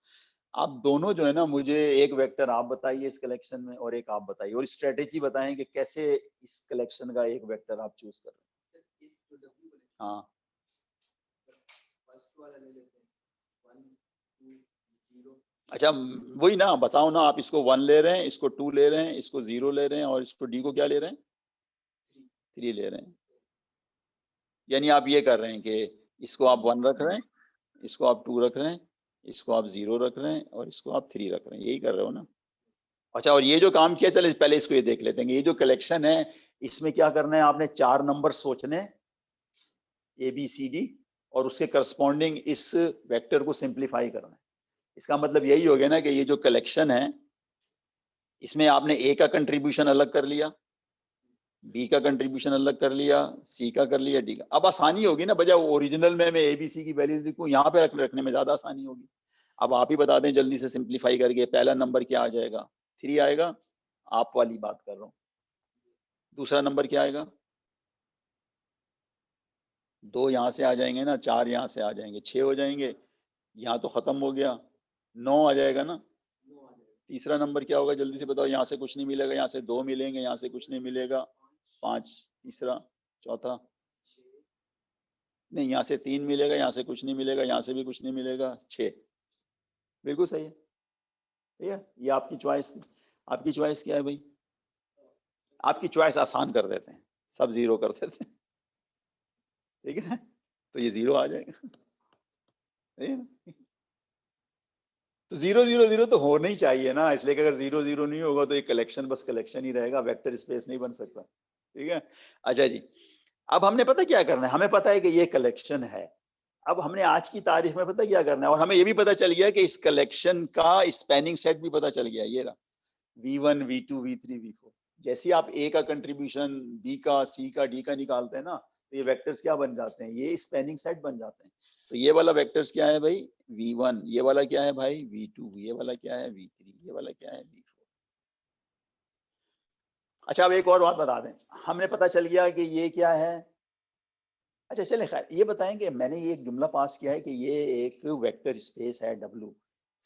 आप दोनों जो है ना मुझे एक वेक्टर आप बताइए इस कलेक्शन में और एक आप बताइए, और स्ट्रेटेजी बताएं कि कैसे इस कलेक्शन का एक वेक्टर आप चूज कर रहे हैं। हाँ अच्छा, वही ना, बताओ ना, आप इसको 1 ले रहे हैं, इसको 2 ले रहे हैं, इसको 0 ले रहे हैं, और इसको D को क्या ले रहे हैं, 3 ले रहे हैं। यानी आप ये कर रहे हैं कि इसको आप 1 रख रहे हैं, इसको आप 2 रख रहे हैं, इसको आप 0 रख रहे हैं, और इसको आप 3 रख रहे हैं, यही कर रहे हो ना। अच्छा, और ये जो काम किया, चले पहले इसको ये देख लेते हैं, ये जो कलेक्शन है इसमें क्या करना है, आपने 4 नंबर सोचने ABCD, और उसके करस्पॉन्डिंग इस वेक्टर को सिंप्लीफाई करना है। इसका मतलब यही हो गया ना कि ये जो कलेक्शन है इसमें आपने A का कंट्रीब्यूशन अलग कर लिया, B का कंट्रीब्यूशन अलग कर लिया, C का कर लिया, D का। अब आसानी होगी ना, बजाय ओरिजिनल में मैं ABC की वैल्यूज लिखूं, यहाँ पे रखने में ज्यादा आसानी होगी। अब आप ही बता दें जल्दी से सिंप्लीफाई करके, पहला नंबर क्या आ जाएगा, 3 आएगा, आप वाली बात कर रहा हूँ। दूसरा नंबर क्या आएगा, 2 यहाँ से आ जाएंगे ना, 4 यहाँ से आ जाएंगे, 6 हो जाएंगे, यहाँ तो खत्म हो गया, 9 आ जाएगा ना। तीसरा नंबर क्या होगा, जल्दी से बताओ, यहाँ से कुछ नहीं मिलेगा, यहाँ से 2 मिलेंगे, यहाँ से कुछ नहीं मिलेगा, 5 तीसरा, चौथा नहीं, यहाँ से 3 मिलेगा, यहाँ से कुछ नहीं मिलेगा, यहाँ से भी कुछ नहीं मिलेगा, 6। बिल्कुल सही है, ठीक है, ये आपकी चॉइस थी। आपकी चॉइस क्या है भाई, आपकी चॉइस आसान कर देते हैं, सब 0 कर देते हैं, ठीक है, तो ये 0 आ जाएगा, ठीक है ना? तो 0 0 0 तो होना ही चाहिए ना, इसलिए कि अगर 0 0 नहीं होगा तो ये कलेक्शन बस कलेक्शन ही रहेगा, वेक्टर स्पेस नहीं बन सकता, ठीक है। अच्छा जी, अब हमने पता क्या करना है, हमें पता है कि ये कलेक्शन है। अब हमने आज की तारीख में पता क्या करना है, और हमें ये भी पता चल गया कि इस कलेक्शन का स्पैनिंग सेट भी पता चल गया, ये रहा V1 V2 V3 V4। जैसे आप A का कंट्रीब्यूशन B का C का D का निकालते हैं ना, तो ये वेक्टर्स क्या बन जाते हैं, ये स्पैनिंग सेट बन जाते हैं। तो ये वाला वेक्टर्स क्या है भाई, V1, ये वाला क्या है भाई V2, ये वाला क्या है V3, ये वाला क्या है V4। अच्छा, अब एक और बात बता दें, हमने पता चल गया कि ये क्या है। अच्छा चले, खैर ये बताएं कि मैंने ये एक जुमला पास किया है कि ये एक वेक्टर स्पेस है W,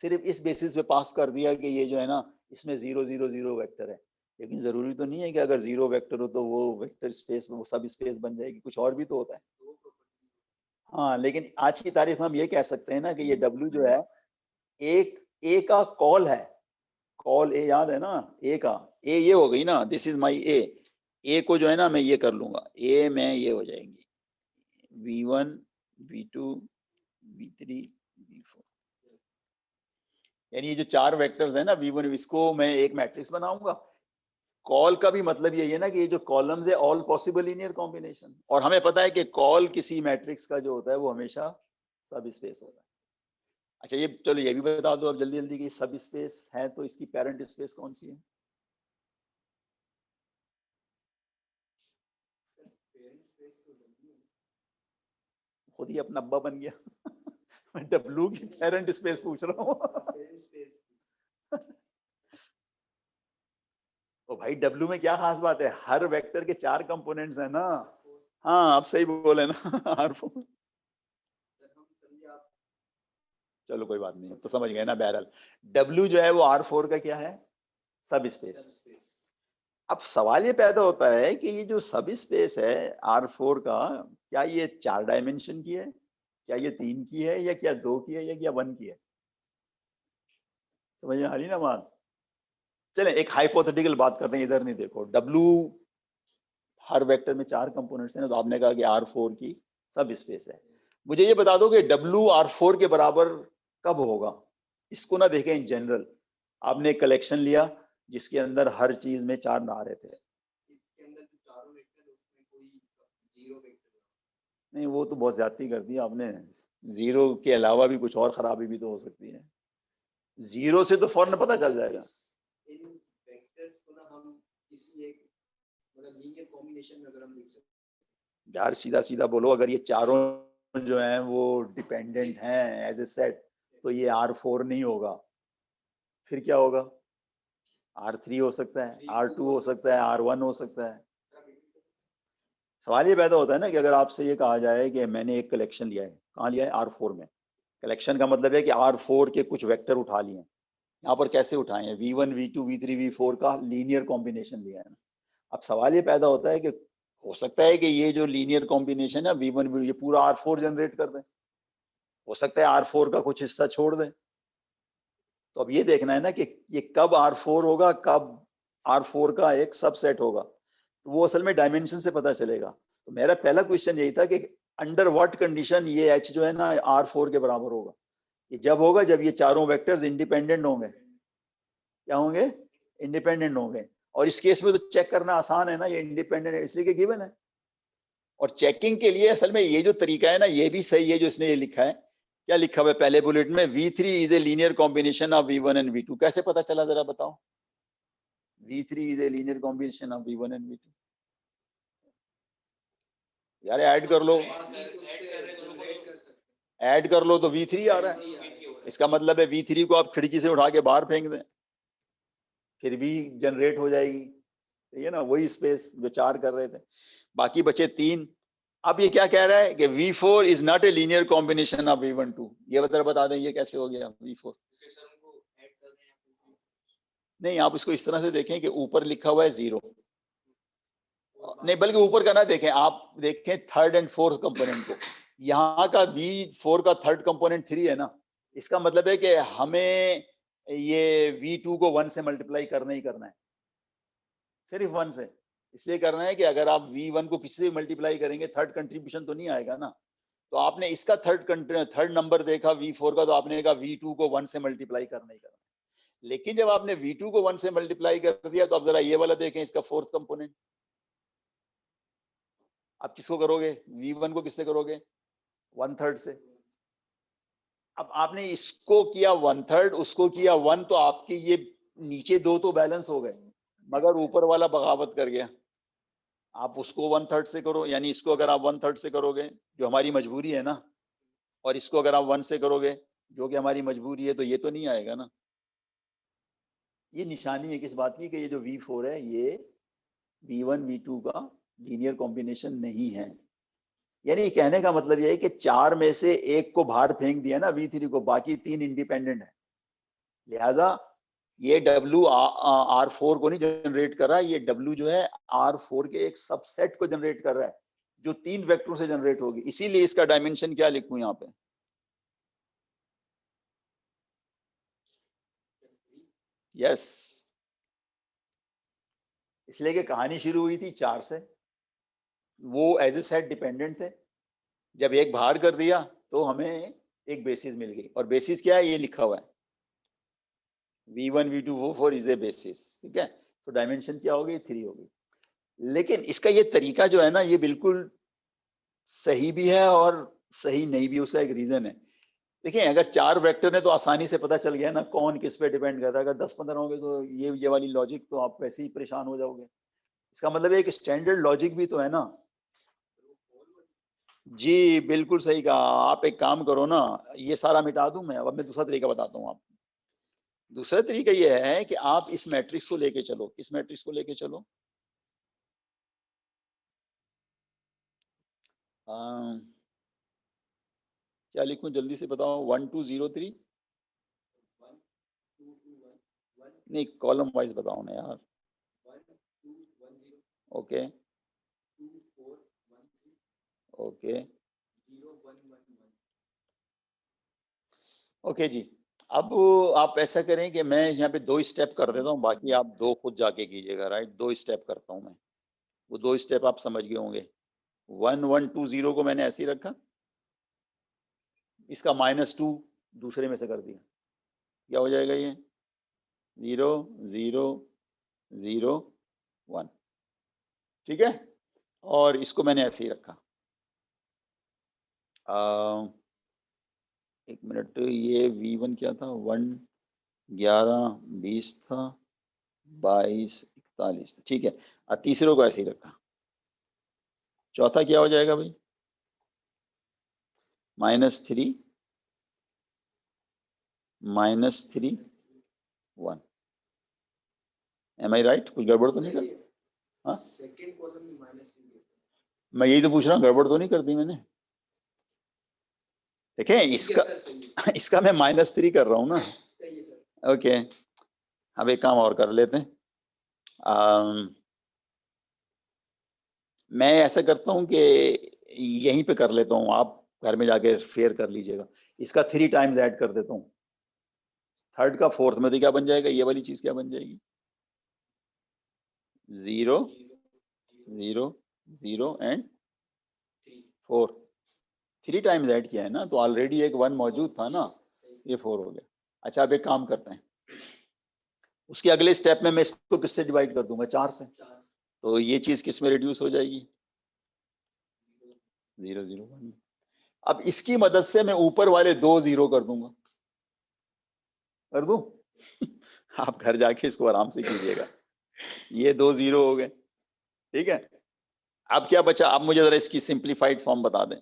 सिर्फ इस बेसिस पे पास कर दिया कि ये जो है ना इसमें 0 0 0 वेक्टर है, लेकिन जरूरी तो नहीं है कि अगर 0 वेक्टर हो तो वो वेक्टर स्पेस वो सब स्पेस बन जाएगी, कुछ और भी तो होता है। हाँ, लेकिन आज की तारीख में हम ये कह सकते हैं ना कि ये W जो है एक ए का कॉल है, कॉल ए याद है ना, ए का ए ये हो गई ना, दिस इज माई ए को जो है ना मैं ये कर लूंगा, ए में ये हो जाएंगी V1 V2 V3 V4, यानी ये जो 4 वेक्टर्स है ना V1, इसको मैं एक मैट्रिक्स बनाऊंगा। कॉल का भी मतलब यही है ना कि ये जो कॉलम्स है ऑल पॉसिबल लीनियर कॉम्बिनेशन, और हमें पता है कि कॉल किसी मैट्रिक्स का जो होता है वो हमेशा सब स्पेस होता है। अच्छा ये चलो ये भी बता दो अब जल्दी जल्दी कि सब स्पेस है तो इसकी पेरेंट स्पेस कौन सी है? खुद ही अपना अब्बा बन गया मैं डब्लू की पेरेंट स्पेस पूछ रहा हूँ तो भाई डब्लू में क्या खास बात है, हर वेक्टर के 4 कंपोनेंट्स है ना। हाँ आप सही बोले ना R4, चलो कोई बात नहीं, अब तो समझ गए ना। बहरहाल W जो है वो R4 का क्या है, सब स्पेस। अब सवाल ये पैदा होता है कि ये जो सब स्पेस है R4 का, क्या ये 4 डायमेंशन की है, क्या ये 3 की है, या क्या 2 की है, या क्या 1 की है? समझ में आ रही ना बात? चले एक हाइपोथेटिकल बात करते हैं, इधर नहीं देखो, W हर वेक्टर में 4 कंपोनेंट्स हैं, तो आपने कहा कि R4 की सब स्पेस है। मुझे ये बता दो कि W R4 के बराबर कब होगा, इसको ना देखें इन जनरल। आपने एक कलेक्शन लिया जिसके अंदर हर चीज में 4 आ रहे थे, नहीं वो तो बहुत ज्यादती कर दी आपने, 0 के अलावा भी कुछ और खराबी भी तो हो सकती है, 0 से तो फौरन पता चल जाएगा। इन वेक्टर्स को ना हम किसी एक मतलब लीनियर कॉम्बिनेशन में अगर हम लिख सकते, यार सीधा सीधा बोलो, अगर ये चारों जो हैं वो डिपेंडेंट हैं एज ए सेट, तो ये R4 नहीं होगा, फिर क्या होगा? R3 हो सकता है, R2 हो सकता है, R1 हो सकता है। सवाल ये पैदा होता है ना कि अगर आपसे ये कहा जाए कि मैंने एक कलेक्शन लिया है, कहाँ लिया है? R4 में। कलेक्शन का मतलब है कि R4 के कुछ वेक्टर उठा लिए हैं। यहाँ पर कैसे उठाए हैं? V1 V2 V3 V4 का लीनियर कॉम्बिनेशन लिया है ना। अब सवाल ये पैदा होता है कि हो सकता है कि ये जो लीनियर कॉम्बिनेशन है V1 ये पूरा R4 जनरेट कर दे, हो सकता है R4 का कुछ हिस्सा छोड़ दे। तो अब ये देखना है ना कि ये कब R4 होगा, कब R4 का एक सबसेट होगा, तो वो असल में डायमेंशन से पता चलेगा। तो मेरा पहला क्वेश्चन यही था कि अंडर व्हाट कंडीशन ये H जो है ना R4 के बराबर होगा। ये जब होगा जब ये चारों वेक्टर्स इंडिपेंडेंट होंगे। क्या होंगे? इंडिपेंडेंट होंगे। और इस केस में तो चेक करना आसान है ना, ये इंडिपेंडेंट है इसलिए कि गिवन है। और चेकिंग के लिए असल में ये जो तरीका है ना ये भी सही है जो इसने ये लिखा है। क्या लिखा हुआ है पहले बुलेट में? V3 is a linear combination of V1 and V2। कैसे पता चला जरा बताओ? V3 is a linear combination of V1 and V2। यार ऐड कर लो, ऐड कर लो तो V3 आ रहा है। इसका मतलब है V3 को आप खिड़की से उठा के बाहर फेंक दें, फिर भी जनरेट हो जाएगी। ये ना वही स्पेस जो 4 कर रहे थे, बाकी बचे 3। अब ये क्या कह रहा है कि V4 is not a linear combination of V1 2। ये बता दें ये कैसे हो गया V4? नहीं आप इसको इस तरह से देखें कि ऊपर लिखा हुआ है 0, नहीं बल्कि ऊपर का ना देखें, आप देखें थर्ड एंड फोर्थ कंपोनेंट को। यहाँ का V4 का थर्ड कंपोनेंट 3 है ना, इसका मतलब है कि हमें ये V2 को 1 से मल्टीप्लाई करना ही करना है, सिर्फ 1 से। इसलिए करना है कि अगर आप V1 को किसी से मल्टीप्लाई करेंगे थर्ड कंट्रीब्यूशन तो नहीं आएगा ना। तो आपने इसका थर्ड नंबर देखा V4 का, तो आपने कहा V2 को 1 से मल्टीप्लाई करना ही करना है। लेकिन जब आपने V2 को 1 से मल्टीप्लाई कर दिया तो अब जरा ये वाला देखें, इसका फोर्थ कंपोनेंट। आप किसको करोगे? V1 को किससे करोगे? 1/3 से। अब आपने इसको किया 1/3, उसको किया 1, तो आपके ये नीचे 2 तो बैलेंस हो गए, मगर ऊपर वाला बगावत कर गया। आप उसको 1/3 से करो, यानी इसको अगर आप 1/3 से करोगे जो हमारी मजबूरी है ना, और इसको अगर आप 1 से करोगे जो कि हमारी मजबूरी है, तो ये तो नहीं आएगा ना। ये निशानी है किस बात की कि ये जो V4 है ये V1 V2 का लीनियर कॉम्बिनेशन नहीं है। यानी कहने का मतलब ये है कि 4 में से एक को बाहर फेंक दिया ना V3 को, बाकी 3 इंडिपेंडेंट है। लिहाजा ये W R4 को नहीं जनरेट कर रहा है, ये W जो है R4 के एक सबसेट को जनरेट कर रहा है जो 3 वेक्टरों से जनरेट होगी। इसीलिए इसका डायमेंशन क्या लिखूं यहाँ पे? यस, इसलिए कि कहानी शुरू हुई थी 4 से, वो एज ए सेट डिपेंडेंट थे। जब एक बाहर कर दिया तो हमें एक बेसिस मिल गई, और बेसिस क्या है ये लिखा हुआ है, V1 V2 V4 is a basis. ठीक है, तो डायमेंशन क्या होगी? 3 होगी। लेकिन इसका ये तरीका जो है ना, ये बिल्कुल सही भी है और सही नहीं भी। उसका एक रीजन है। देखिए, अगर 4 वेक्टर है तो आसानी से पता चल गया ना कौन किस पे डिपेंड कर रहा है। अगर 10-15 होंगे तो ये वाली लॉजिक तो आप वैसे ही परेशान हो जाओगे। इसका मतलब एक स्टैंडर्ड लॉजिक भी तो है ना। जी बिल्कुल सही कहा। आप एक काम करो ना, ये सारा मिटा दूं मैं। अब मैं दूसरा तरीका बताता हूँ आपको। दूसरा तरीका ये है कि आप इस मैट्रिक्स को लेके चलो। किस मैट्रिक्स को लेके चलो? क्या लिखूं जल्दी से बताओ? 1 2 0 3। नहीं, कॉलम वाइज बताओ ना यार। ओके ओके ओके जी। अब आप ऐसा करें कि मैं यहाँ पे 2 स्टेप कर देता हूँ, बाकी आप 2 खुद जाके कीजिएगा। राइट, 2 स्टेप करता हूँ मैं। वो 2 स्टेप आप समझ गए होंगे। 1 1 2 0 को मैंने ऐसे ही रखा, इसका -2 दूसरे में से कर दिया। क्या हो जाएगा ये? 0 0 0 1। ठीक है, और इसको मैंने ऐसे ही रखा। एक मिनट, ये V1 क्या था? 1 11 20 था, 22 41। ठीक है, तीसरे को ऐसे ही रखा। चौथा क्या हो जाएगा भाई? -3 -3 1। एम आई राइट? कुछ गड़बड़ तो नहीं कर? हाँ, मैं यही तो पूछ रहा हूँ, गड़बड़ तो नहीं कर दी मैंने? देखें, इसका मैं -3 कर रहा हूँ ना। ओके, अब एक काम और कर लेते हैं। मैं ऐसा करता हूँ कि यहीं पे कर लेता हूँ, आप घर में जाके फेयर कर लीजिएगा। इसका 3 टाइम्स ऐड कर देता हूँ। थर्ड का फोर्थ में तो क्या बन जाएगा? ये वाली चीज क्या बन जाएगी? 0 0 0 एंड 4। 3 टाइम्स ऐड किया है ना, तो ऑलरेडी एक 1 मौजूद था ना, ये 4 हो गया। अच्छा, अब एक काम करते हैं, उसके अगले स्टेप में मैं इसको किससे डिवाइड कर दूंगा? 4 से। तो ये चीज किस में रिड्यूस हो जाएगी? 0 0 1। अब इसकी मदद से मैं ऊपर वाले 2 0 कर दूंगा। कर दूं? आप घर जाके इसको आराम से कीजिएगा। ये 2 0 हो गए। ठीक है, अब क्या बचा? अब मुझे जरा इसकी सिंप्लीफाइड फॉर्म बता दें।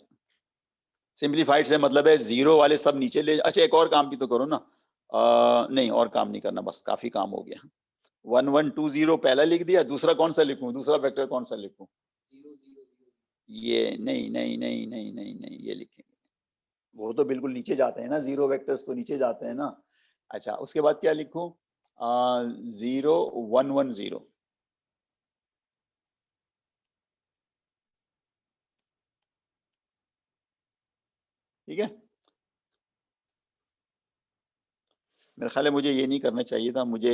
सिंप्लीफाइड से मतलब है 0 वाले सब नीचे ले। अच्छा, एक और काम भी तो करो ना। नहीं, और काम नहीं करना, बस काफी काम हो गया। 1 1 2 0 पहला लिख दिया, दूसरा कौन सा लिखूं? दूसरा वेक्टर कौन सा लिखूं? ये नहीं नहीं नहीं नहीं नहीं नहीं, ये लिखेंगे। वो तो बिल्कुल नीचे जाते हैं ना, 0 वेक्टर्स तो नीचे जाते हैं ना। अच्छा, उसके बाद क्या लिखूं? 0 1 1 0। ठीक है, मेरा ख्याल है मुझे ये नहीं करना चाहिए था। मुझे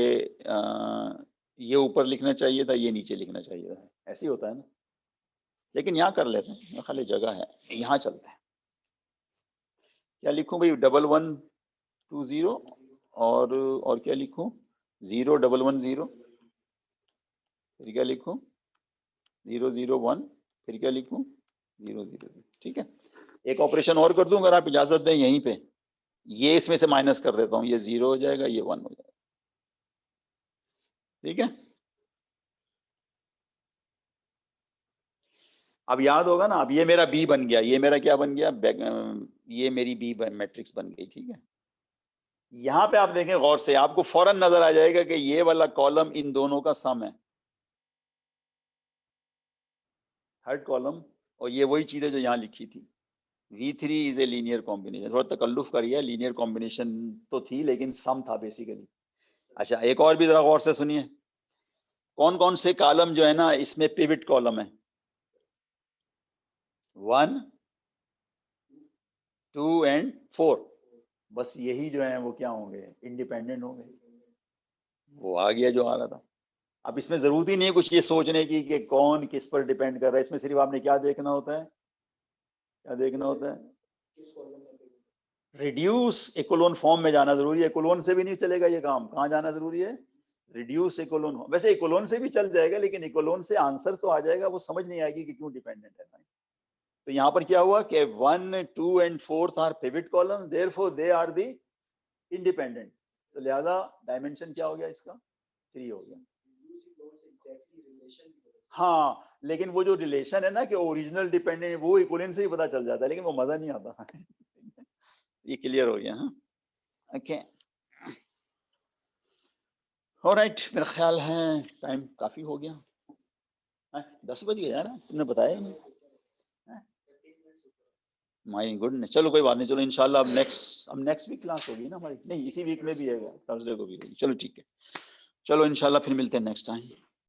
ये ऊपर लिखना चाहिए था, ये नीचे लिखना चाहिए था। ऐसे ही होता है ना, लेकिन यहाँ कर लेते हैं। मेरा ख्याल है जगह है, यहाँ चलते हैं। क्या लिखूं भाई? 1 1 2 0, और क्या लिखूं? 0 1 1 0। फिर क्या लिखूं? 0 0 1। फिर क्या लिखूं? 0 0 0। ठीक है, एक ऑपरेशन और कर दूं अगर आप इजाजत दें यहीं पे। ये इसमें से माइनस कर देता हूँ, ये 0 हो जाएगा, ये 1 हो जाएगा। ठीक है, अब याद होगा ना। अब ये मेरा बी बन गया, ये मेरा क्या बन गया? ये मेरी बी मैट्रिक्स बन गई। ठीक है, यहां पे आप देखें गौर से, आपको फौरन नजर आ जाएगा कि ये वाला कॉलम इन दोनों का सम है, थर्ड कॉलम। और ये वही चीज है जो यहाँ लिखी थी। V3 is a linear combination. थोड़ा तकल्लुफ करिए, लीनियर कॉम्बिनेशन तो थी लेकिन सम था बेसिकली। अच्छा, एक और भी जरा गौर से सुनिए, कौन कौन से कॉलम जो है ना इसमें पिवट कॉलम है? 1, 2 एंड 4। बस यही जो है वो क्या होंगे, इंडिपेंडेंट होंगे। वो आ गया जो आ रहा था। अब इसमें जरूरत ही नहीं है कुछ ये सोचने की कि कौन किस पर डिपेंड कर रहा है। इसमें सिर्फ आपने क्या देखना होता है, क्या देखना होता है, रिड्यूस इकोलोन फॉर्म में जाना जरूरी है। इकोलोन से भी नहीं चलेगा ये काम, कहाँ जाना जरूरी है, रिड्यूस इकोलोन। वैसे इकोलोन से भी चल जाएगा, लेकिन इकोलोन से आंसर तो आ जाएगा, वो समझ नहीं आएगी कि क्यों डिपेंडेंट है। तो यहाँ पर क्या हुआ कि 1, 2 and 4 are pivot column, therefore they are the independent. तो लिहाजा डायमेंशन क्या हो गया इसका, 3 हो गया। हाँ, लेकिन वो जो रिलेशन है ना कि ओरिजिनल डिपेंडेंट, वो इक्विवेलेंट से ही पता चल जाता है, लेकिन वो मजा नहीं आता। ये क्लियर हो गया? हाँ, ओके, ऑलराइट। मेरा ख्याल है टाइम काफी हो गया। 10 बज गए यार, तुमने बताया नहीं। माय गुडनेस, चलो कोई बात नहीं, चलो इंशाल्लाह अब नेक्स्ट वीक क्लास होगी ना हमारी, नहीं इसी वीक में भी है, थर्सडे को भी होगी। चलो ठीक है, चलो इंशाल्लाह फिर मिलते हैं नेक्स्ट टाइम।